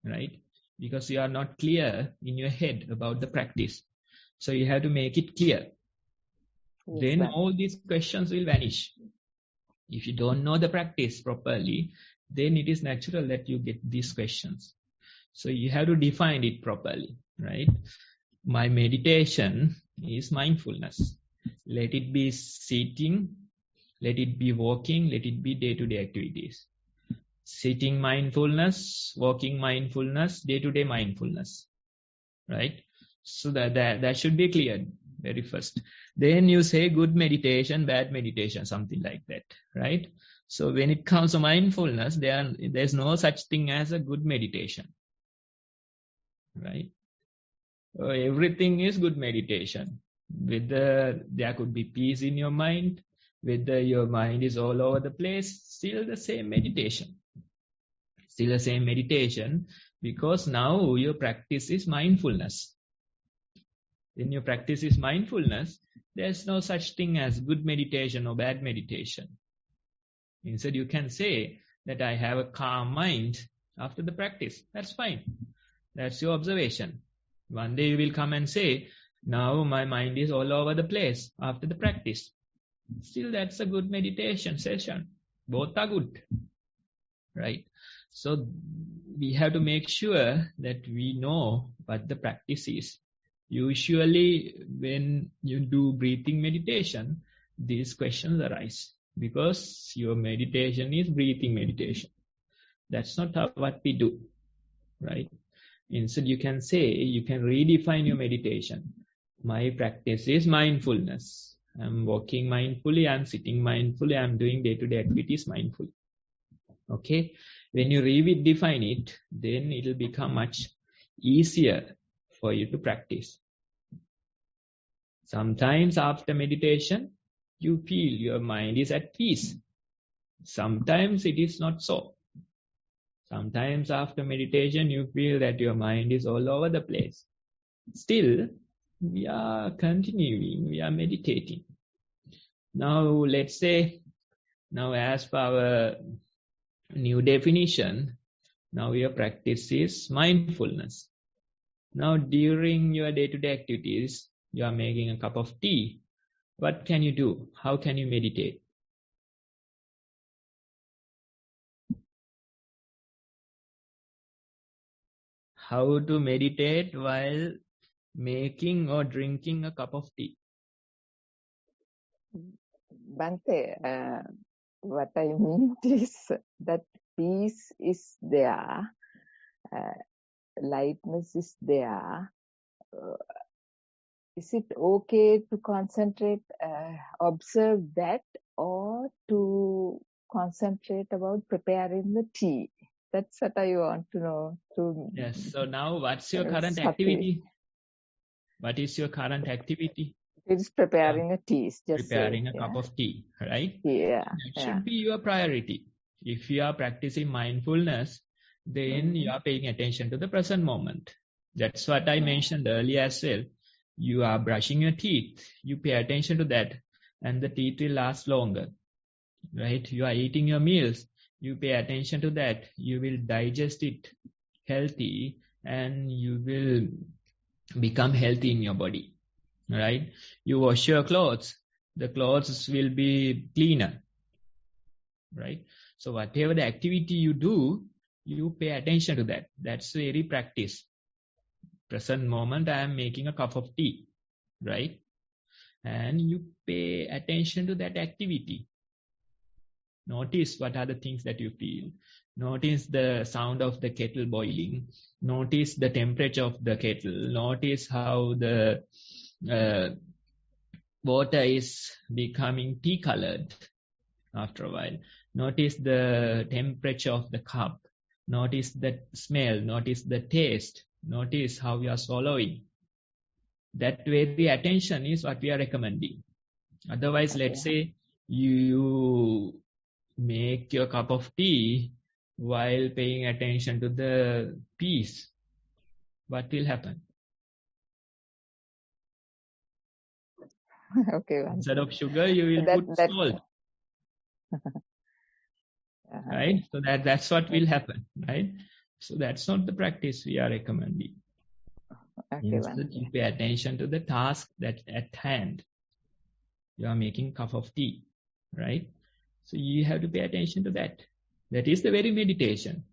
S2: right? Because you are not clear in your head about the practice. So you have to make it clear.
S4: Yes,
S2: then
S4: Bante.
S2: all these questions will vanish. If you don't know the practice properly, then it is natural that you get these questions. So you have to define it properly, right? My meditation is mindfulness. Let it be sitting, let it be walking, let it be day-to-day activities. Sitting mindfulness, walking mindfulness, day-to-day mindfulness, right? So that should be clear very first. Then you say good meditation, bad meditation, something like that, right? So when it comes to mindfulness, there's no such thing as a good meditation, right? Everything is good meditation. Whether there could be peace in your mind, whether your mind is all over the place, still the same meditation. Still the same meditation, because now your practice is mindfulness. When your practice is mindfulness, there's no such thing as good meditation or bad meditation. Instead, you can say that I have a calm mind after the practice. That's fine. That's your observation. One day you will come and say, now my mind is all over the place after the practice. Still, that's a good meditation session. Both are good, right? So we have to make sure that we know what the practice is. Usually when you do breathing meditation, these questions arise because your meditation is breathing meditation. That's not what we do, right? Instead, you can say, you can redefine your meditation. My practice is mindfulness. I'm walking mindfully, I'm sitting mindfully, I'm doing day-to-day activities mindfully. Okay? When you redefine it, then it will become much easier for you to practice. Sometimes after meditation, you feel your mind is at peace. Sometimes it is not so. Sometimes after meditation, you feel that your mind is all over the place. Still, we are continuing, we are meditating. Now, let's say, now as per our new definition, now your practice is mindfulness. Now, during your day-to-day activities, you are making a cup of tea. What can you do? How can you meditate? How to meditate while making or drinking a cup of tea?
S4: Bhante, what I mean is that peace is there, lightness is there. Is it okay to concentrate, observe that, or to concentrate about preparing the tea? That's what I want to know.
S2: Yes. So now what's your current activity? What is your current activity?
S4: It's preparing a tea. Just
S2: preparing a cup of tea, right?
S4: Yeah.
S2: That should be your priority. If you are practicing mindfulness, then you are paying attention to the present moment. That's what I mentioned earlier as well. You are brushing your teeth, you pay attention to that, and the teeth will last longer, right? You are eating your meals, you pay attention to that, you will digest it healthy, and you will become healthy in your body, right? You wash your clothes, the clothes will be cleaner, right? So whatever the activity you do, you pay attention to that. That's very practice. Present moment, I am making a cup of tea, right? And you pay attention to that activity. Notice what are the things that you feel. Notice the sound of the kettle boiling. Notice the temperature of the kettle. Notice how the water is becoming tea colored after a while. Notice the temperature of the cup. Notice the smell. Notice the taste. Notice how you are swallowing. That very attention is what we are recommending. Otherwise, let's say you make your cup of tea while paying attention to the piece. What will happen?
S4: Okay.
S2: Instead of sugar, you will put salt. Right? So that's what will happen, right? So that's not the practice we are recommending. Instead, you pay attention to the task that's at hand. You are making a cup of tea, right? So you have to pay attention to that. That is the very meditation.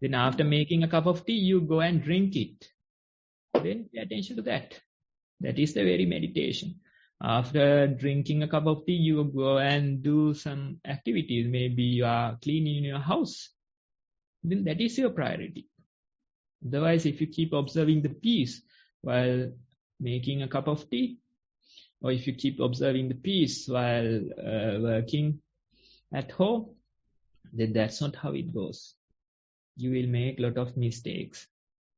S2: Then after making a cup of tea, you go and drink it. Then pay attention to that. That is the very meditation. After drinking a cup of tea, you go and do some activities. Maybe you are cleaning your house. Then that is your priority. Otherwise, if you keep observing the peace while making a cup of tea, or if you keep observing the peace while working at home, then that's not how it goes. You will make a lot of mistakes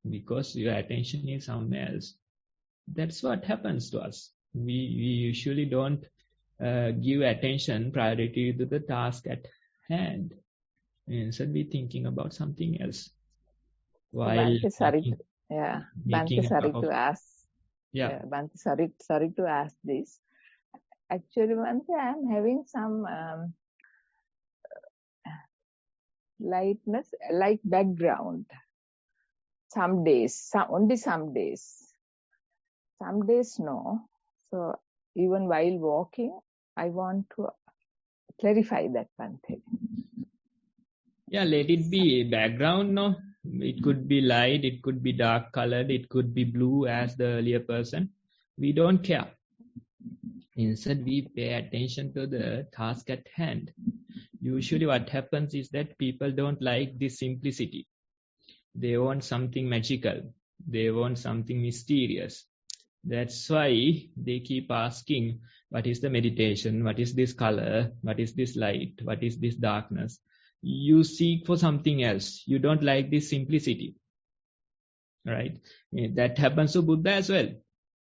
S2: because your attention is somewhere else. That's what happens to us. We usually don't give attention priority to the task at hand. Instead, we're thinking about something else. While
S4: sorry to ask.
S2: Yeah.
S4: Bhante, sorry to ask this. Actually, Bhante, I am having some lightness, like background. Some days, only some days. Some days, no. So even while walking, I want to clarify that, Bhante.
S2: Yeah, let it be background, no? It could be light, it could be dark colored, it could be blue as the earlier person. We don't care. Instead, we pay attention to the task at hand. Usually what happens is that people don't like this simplicity. They want something magical. They want something mysterious. That's why they keep asking, what is the meditation? What is this color? What is this light? What is this darkness? You seek for something else. You don't like this simplicity. Right? That happens to Buddha as well.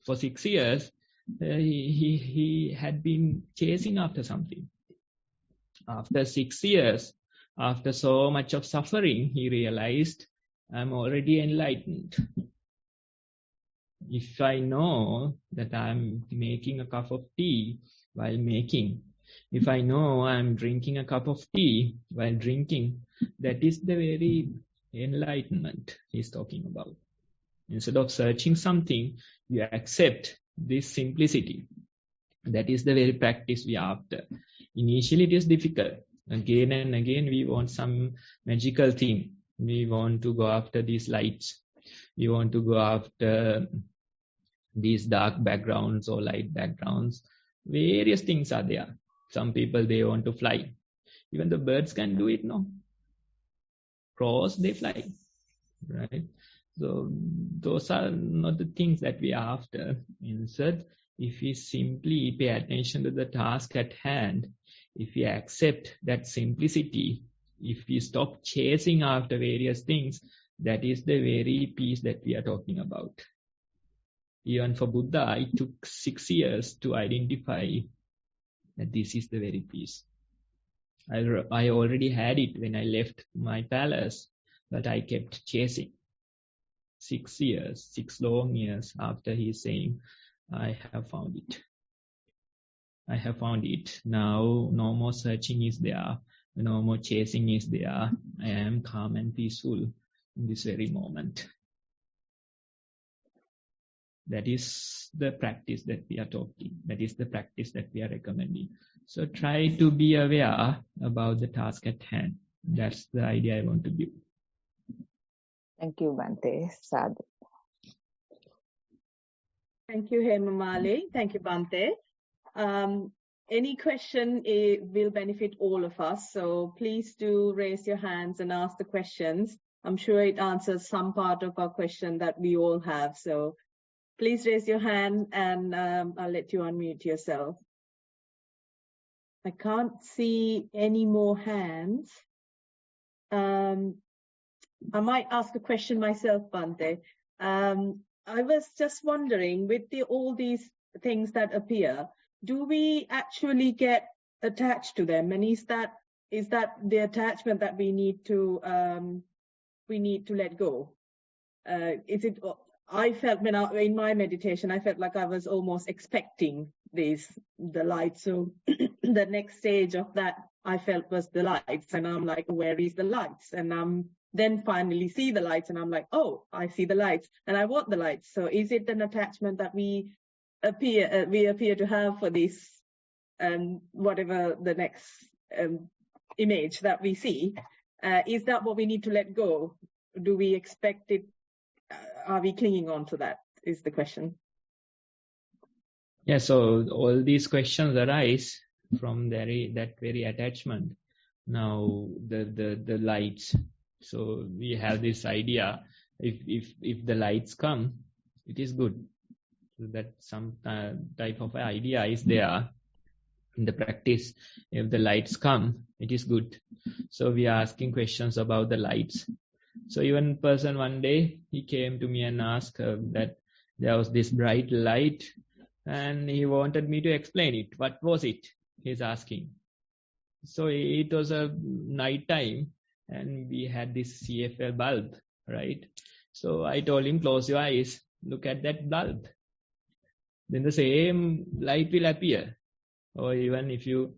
S2: For 6 years, he had been chasing after something. After 6 years, after so much of suffering, he realized, I'm already enlightened. If I know that I'm making a cup of tea while making, if I know I'm drinking a cup of tea while drinking, that is the very enlightenment he's talking about. Instead of searching something, you accept this simplicity. That is the very practice we are after. Initially, it is difficult. Again and again, we want some magical thing. We want to go after these lights. We want to go after these dark backgrounds or light backgrounds. Various things are there. Some people, they want to fly. Even the birds can do it, no? Crows, they fly, right? So those are not the things that we are after. Instead, if we simply pay attention to the task at hand, if we accept that simplicity, if we stop chasing after various things, that is the very peace that we are talking about. Even for Buddha, it took 6 years to identify that this is the very peace. I already had it when I left my palace, but I kept chasing. 6 years, 6 long years after he's saying, I have found it. I have found it. Now, no more searching is there. No more chasing is there. I am calm and peaceful in this very moment. That is the practice that we are talking. That is the practice that we are recommending. So try to be aware about the task at hand. That's the idea I want to give.
S4: Thank you, Bhante. Sadhu.
S3: Thank you, Hemamali. Thank you, Bhante. Any question will benefit all of us. So please do raise your hands and ask the questions. I'm sure it answers some part of our question that we all have. So please raise your hand and I'll let you unmute yourself. I can't see any more hands. I might ask a question myself, Bhante. I was just wondering, with all these things that appear, do we actually get attached to them? And is that the attachment that we need to let go? Is it? I felt in my meditation, I felt like I was almost expecting the light. So the next stage of that I felt was the lights, and I'm like, where is the lights? And then finally see the lights, and I'm like, oh, I see the lights, and I want the lights. So is it an attachment that we appear to have for this, whatever the next image that we see? Is that what we need to let go? Do we expect it? Are we clinging on to that? Is the question.
S2: Yeah, so all these questions arise from that very attachment. Now the lights. So we have this idea, if the lights come, it is good. So that some type of idea is there in the practice. If the lights come, it is good. So we are asking questions about the lights. So even person one day, he came to me and asked that there was this bright light and he wanted me to explain it. What was it? He's asking. So it was a night time and we had this CFL bulb, right? So I told him, close your eyes, look at that bulb. Then the same light will appear. Or even if you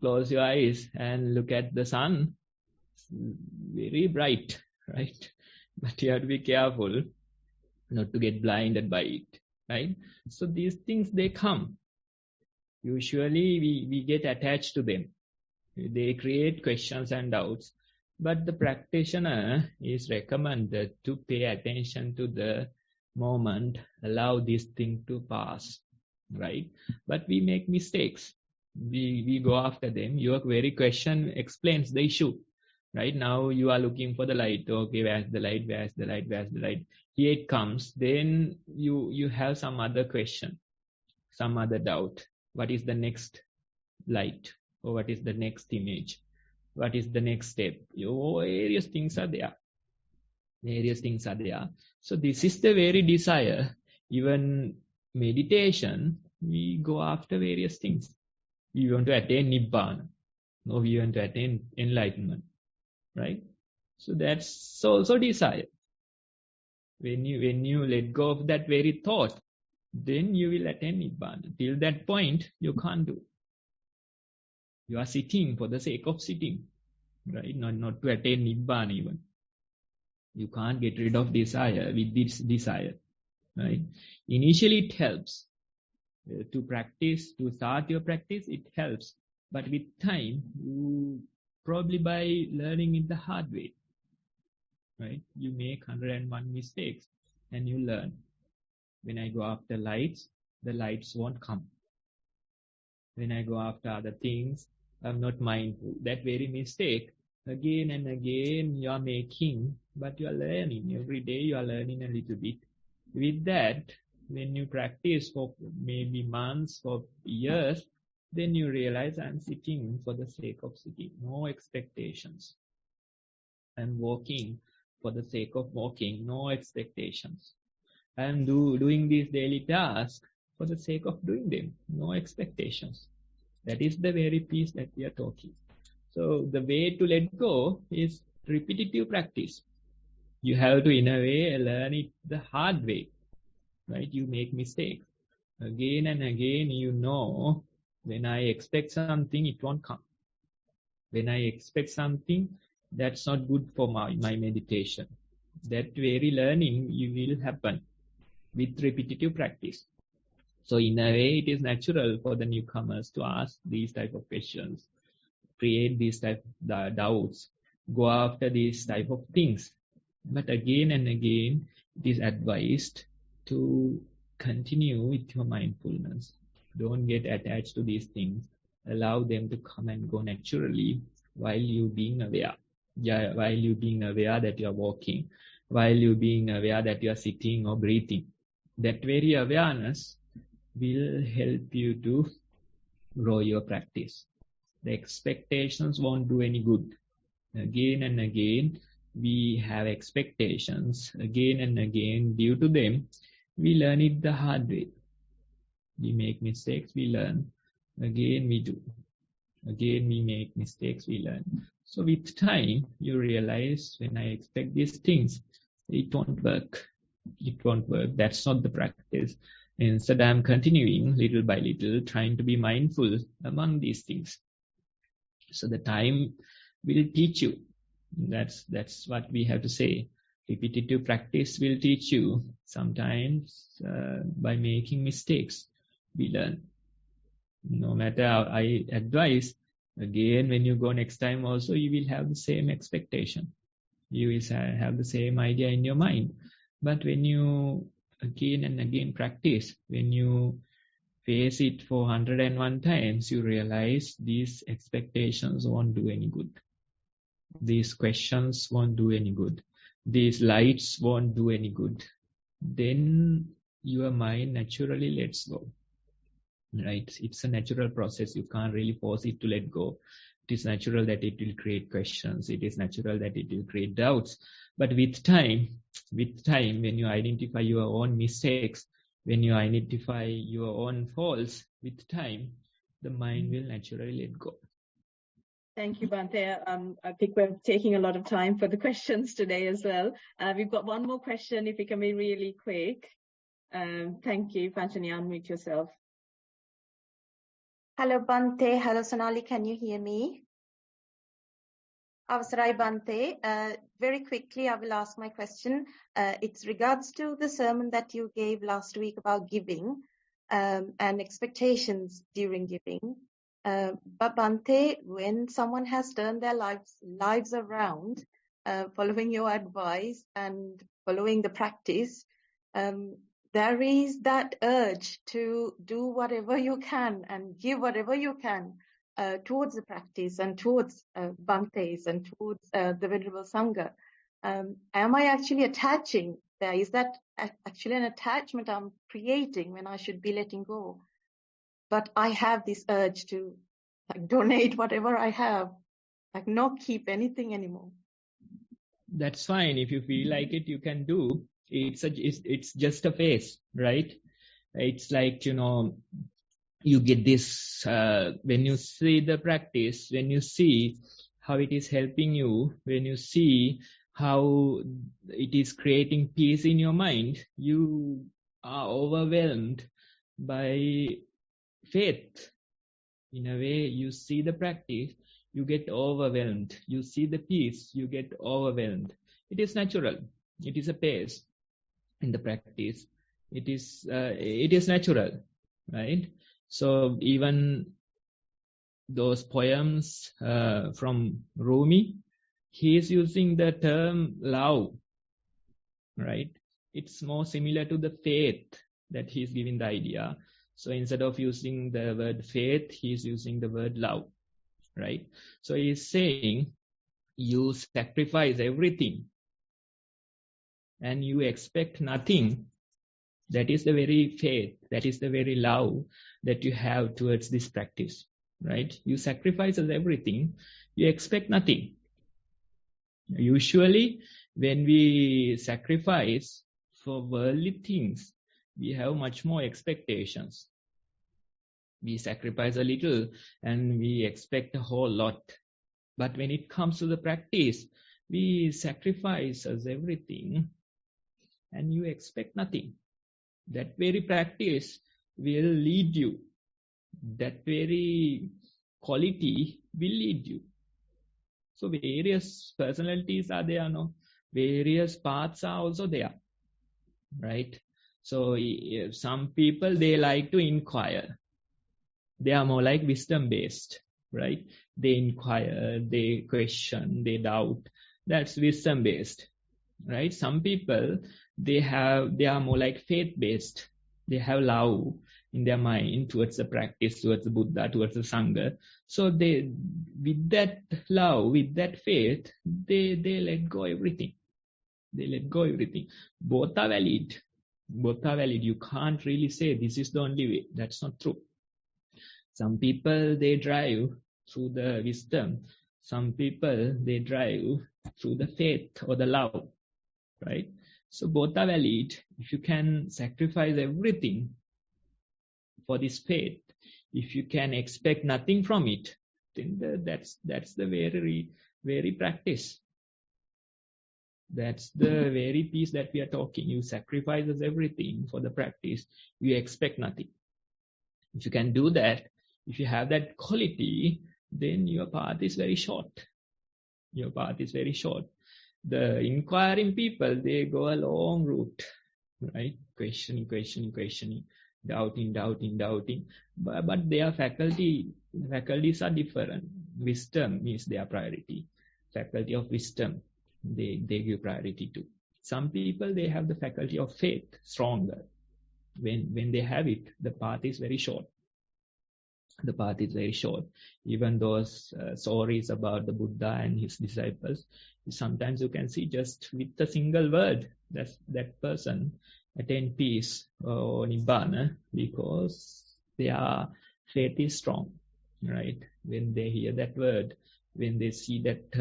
S2: close your eyes and look at the sun, it's very bright, right? But you have to be careful not to get blinded by it, right? So these things, they come. Usually we get attached to them. They create questions and doubts. But the practitioner is recommended to pay attention to the moment, allow this thing to pass, right? But we make mistakes. We go after them. Your very question explains the issue, right? Now you are looking for the light. Okay, where's the light? Where's the light? Where's the light? Here it comes. Then you have some other question, some other doubt. What is the next light? Or what is the next image? What is the next step? Various things are there. Various things are there. So this is the very desire. Even meditation, we go after various things. We want to attain Nibbana. No, we want to attain enlightenment. Right? So that's also desire. When you let go of that very thought, then you will attain Nibbana. Till that point, you can't do. You are sitting for the sake of sitting, right? Not to attain Nibbana even. You can't get rid of desire with this desire, right? Initially it helps to practice, to start your practice, it helps. But with time, you probably by learning it the hard way, right? You make 101 mistakes and you learn. When I go after lights, the lights won't come. When I go after other things, I'm not mindful. That very mistake, again and again you are making, but you are learning. Every day you are learning a little bit. With that, when you practice for maybe months or years, then you realize I'm sitting for the sake of sitting. No expectations. I'm walking for the sake of walking. No expectations. I'm doing these daily tasks for the sake of doing them. No expectations. That is the very piece that we are talking. So the way to let go is repetitive practice. You have to, in a way, learn it the hard way, right? You make mistakes. Again and again, you know, when I expect something, it won't come. When I expect something, that's not good for my meditation. That very learning will happen with repetitive practice. So in a way, it is natural for the newcomers to ask these type of questions, create these type of doubts, go after these type of things. But again and again, it is advised to continue with your mindfulness. Don't get attached to these things. Allow them to come and go naturally while you being aware. Yeah, while you being aware that you are walking, while you being aware that you are sitting or breathing. That very awareness will help you to grow your practice. The expectations won't do any good. Again and again, we have expectations. Again and again, due to them, we learn it the hard way. We make mistakes, we learn. Again, we do. Again, we make mistakes, we learn. So with time, you realize when I expect these things, it won't work. It won't work. That's not the practice. Instead, I'm continuing little by little, trying to be mindful among these things. So the time will teach you. That's what we have to say. Repetitive practice will teach you. Sometimes by making mistakes, we learn. No matter how I advise, again, when you go next time also, you will have the same expectation. You will have the same idea in your mind. But when you again and again practice, when you face it for 101 times, you realize these expectations won't do any good. These questions won't do any good. These lights won't do any good. Then your mind naturally lets go. Right? It's a natural process. You can't really force it to let go. It is natural that it will create questions. It is natural that it will create doubts. But with time, when you identify your own mistakes, when you identify your own faults, with time, the mind will naturally let go.
S3: Thank you, Bhante. I think we're taking a lot of time for the questions today as well. We've got one more question, if we can be really quick. Thank you. Panchani, unmute yourself.
S5: Hello, Bhante. Hello, Sonali. Can you hear me? Avasarai Bhante. Very quickly, I will ask my question. It's regards to the sermon that you gave last week about giving and expectations during giving. But Bhante, when someone has turned their lives around, following your advice and following the practice, there is that urge to do whatever you can and give whatever you can towards the practice and towards Bhantes and towards the Venerable Sangha. Am I actually attaching there? Is that actually an attachment I'm creating when I should be letting go? But I have this urge to donate whatever I have, not keep anything anymore.
S2: That's fine. If you feel like it, you can do. It's just a phase, right? It's like, you get this, when you see the practice, when you see how it is helping you, when you see how it is creating peace in your mind, you are overwhelmed by faith. In a way, you see the practice, you get overwhelmed. You see the peace, you get overwhelmed. It is natural. It is a pace in the practice. It is natural, right? So even those poems from Rumi, he is using the term love, right? It's more similar to the faith that he is giving the idea. So instead of using the word faith, he's using the word love, right? So he's saying, you sacrifice everything and you expect nothing. That is the very faith, that is the very love that you have towards this practice, right? You sacrifice everything, you expect nothing. Usually, when we sacrifice for worldly things, we have much more expectations. We sacrifice a little and we expect a whole lot. But when it comes to the practice, we sacrifice everything and you expect nothing. That very practice will lead you. That very quality will lead you. So various personalities are there, no? Various paths are also there, right? So some people, they like to inquire. They are more like wisdom-based, right? They inquire, they question, they doubt. That's wisdom-based, right? Some people, they are more like faith-based. They have love in their mind towards the practice, towards the Buddha, towards the Sangha. So they, with that love, with that faith, they let go everything. They let go everything. Both are valid. Both are valid. You can't really say this is the only way. That's not true. Some people, they drive through the wisdom. Some people, they drive through the faith or the love, right? So both are valid. If you can sacrifice everything for this faith, if you can expect nothing from it, then that's the very practice. That's the very piece that we are talking. You sacrifice everything for the practice. You expect nothing. If you can do that, if you have that quality, then your path is very short. Your path is very short. The inquiring people, they go a long route, right? Questioning, doubting. But their faculties are different. Wisdom is their priority. Faculty of wisdom, they give priority to. Some people, they have the faculty of faith stronger. When they have it, the path is very short. The path is very short. Even those stories about the Buddha and his disciples, sometimes you can see just with a single word that person attain peace or nibbana because their faith is strong, right? When they hear that word, when they see that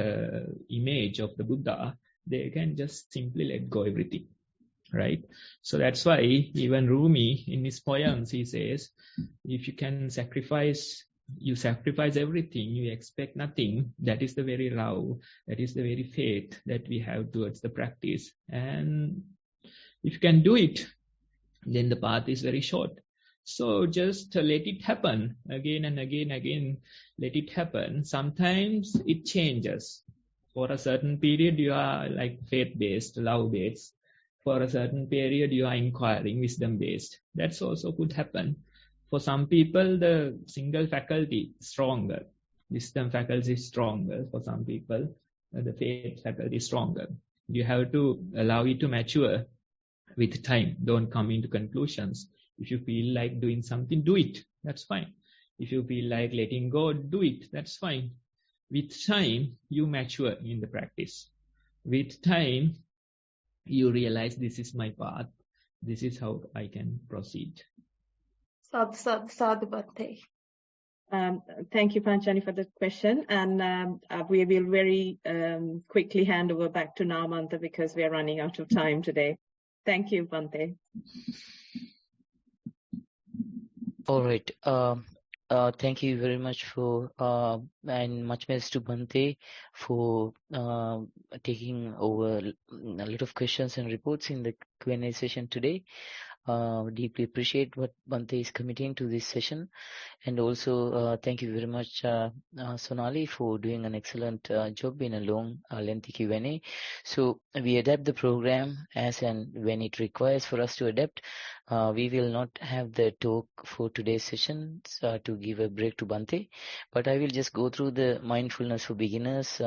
S2: image of the Buddha, they can just simply let go everything. Right? So that's why even Rumi in his poems, he says, if you can sacrifice everything, you expect nothing. That is the very love, that is the very faith that we have towards the practice. And if you can do it, then the path is very short. So just let it happen again and again, let it happen. Sometimes it changes. For a certain period, you are like faith-based, love-based. For a certain period, you are inquiring, wisdom-based. That's also could happen. For some people, the single faculty is stronger. Wisdom faculty is stronger. For some people, the faith faculty is stronger. You have to allow it to mature with time. Don't come into conclusions. If you feel like doing something, do it. That's fine. If you feel like letting go, do it. That's fine. With time, you mature in the practice. With time, you realize this is my path. This is how I can proceed.
S5: Sadhu Bhante.
S3: Thank you, Panchani, for the question. And we will very quickly hand over back to Namanta because we are running out of time today. Thank you, Bhante.
S1: All right. Thank you very much for and much thanks to Bhante for taking over a lot of questions and reports in the Q&A session today. Deeply appreciate what Bhante is committing to this session. And also thank you very much Sonali for doing an excellent job in a long lengthy Q&A. So we adapt the program as and when it requires for us to adapt. We will not have the talk for today's session to give a break to Bhante, but I will just go through the mindfulness for beginners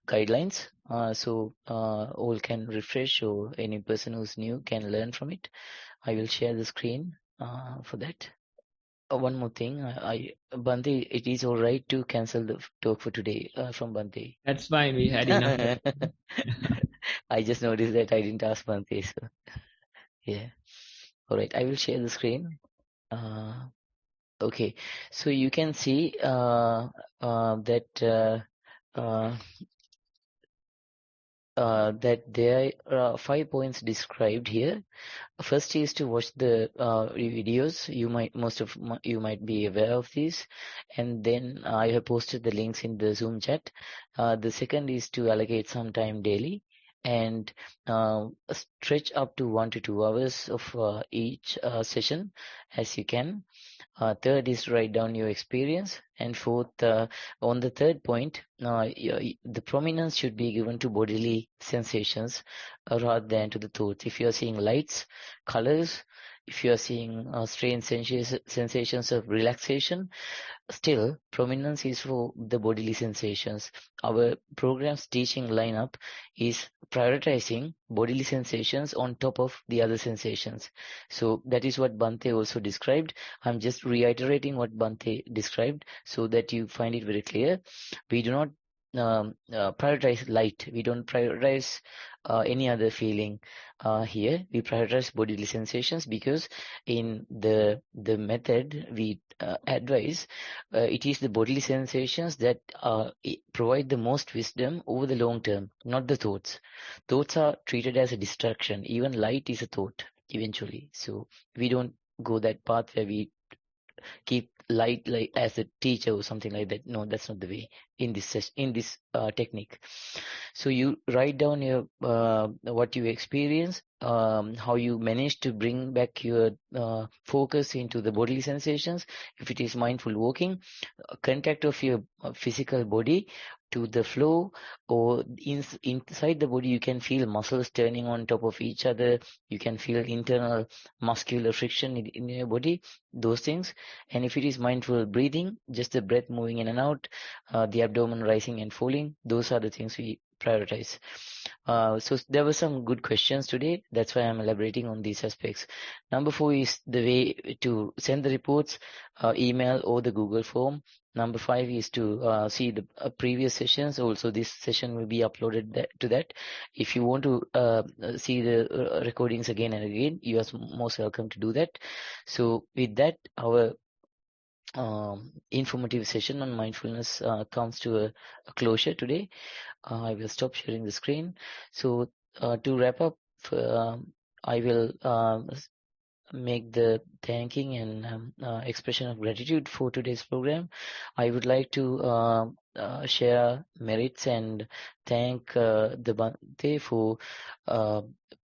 S1: guidelines so all can refresh or any person who's new can learn from it. I will share the screen. for that. One more thing, Bante, it is all right to cancel the talk for today from Bante.
S2: That's fine. We had enough.
S1: I just noticed that I didn't ask Bante, so yeah. All right, I will share the screen. Okay, so you can see that that there are 5 points described here. First is to watch the videos. You might be aware of these, and then I have posted the links in the Zoom chat. The second is to allocate some time daily and stretch up to 1 to 2 hours of each session as you can. Third is write down your experience. And fourth, on the third point, the prominence should be given to bodily sensations rather than to the thoughts. If you are seeing lights, colors, if you are seeing strange sensations of relaxation, still prominence is for the bodily sensations. Our program's teaching lineup is prioritizing bodily sensations on top of the other sensations. So that is what Bante also described. I'm just reiterating what Bante described so that you find it very clear. We do not prioritize light. We don't prioritize any other feeling here. We prioritize bodily sensations because in the method we advise, it is the bodily sensations that provide the most wisdom over the long term, not the thoughts. Thoughts are treated as a distraction. Even light is a thought eventually. So we don't go that path where we keep light like as a teacher or something like that. No, that's not the way in this technique. So you write down your what you experience, how you manage to bring back your focus into the bodily sensations. If it is mindful walking, contact of your physical body to the flow, or inside the body you can feel muscles turning on top of each other. You can feel internal muscular friction in your body, those things. And if it is mindful breathing, just the breath moving in and out, the abdomen rising and falling, those are the things we prioritize. So there were some good questions today. That's why I'm elaborating on these aspects. Number 4 is the way to send the reports, email or the Google form. Number 5 is to see the previous sessions. Also, this session will be uploaded to that. If you want to see the recordings again and again, you are most welcome to do that. So with that, our informative session on mindfulness comes to a closure today. I will stop sharing the screen. So to wrap up, I will make the thanking and expression of gratitude for today's program. I would like to share merits and thank the Bante for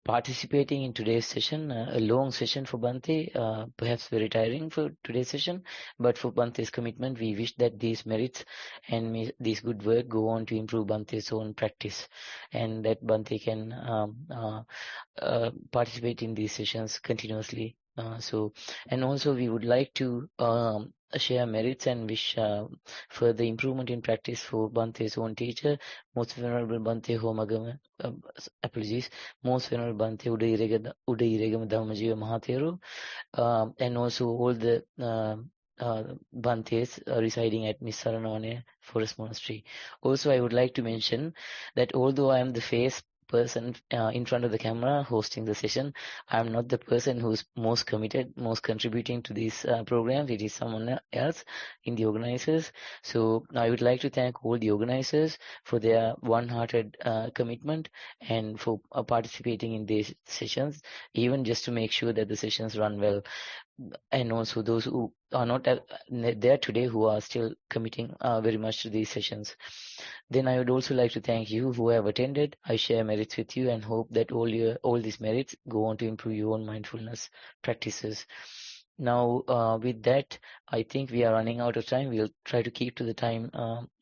S1: participating in today's session, a long session for Bante, perhaps very tiring for today's session, but for Bante's commitment, we wish that these merits and this good work go on to improve Bante's own practice, and that Bante can participate in these sessions continuously. And also we would like to share merits and wish further improvement in practice for Bante's own teacher, Most Venerable Bante Homagama, apologies, Most Venerable Bante Udairegama Dhammajiva Mahathero, and also all the Bantes residing at Nissarana Forest Monastery. Also, I would like to mention that although I am the face person in front of the camera hosting the session, I'm not the person who's most committed, most contributing to these programs. It is someone else in the organizers. So I would like to thank all the organizers for their one-hearted commitment and for participating in these sessions, even just to make sure that the sessions run well. And also those who are not there today, who are still committing very much to these sessions. Then I would also like to thank you who have attended. I share merits with you and hope that all these merits go on to improve your own mindfulness practices. Now, with that, I think we are running out of time. We'll try to keep to the time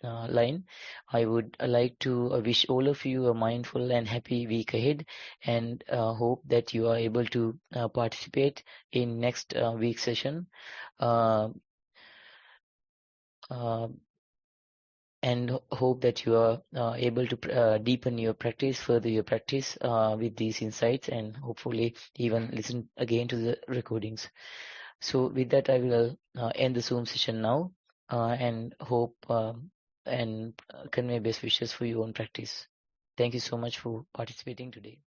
S1: line. I would like to wish all of you a mindful and happy week ahead, and hope that you are able to participate in next week's session. And hope that you are able to deepen your practice, further your practice with these insights, and hopefully even listen again to the recordings. So with that, I will end the Zoom session now and hope and convey best wishes for your own practice. Thank you so much for participating today.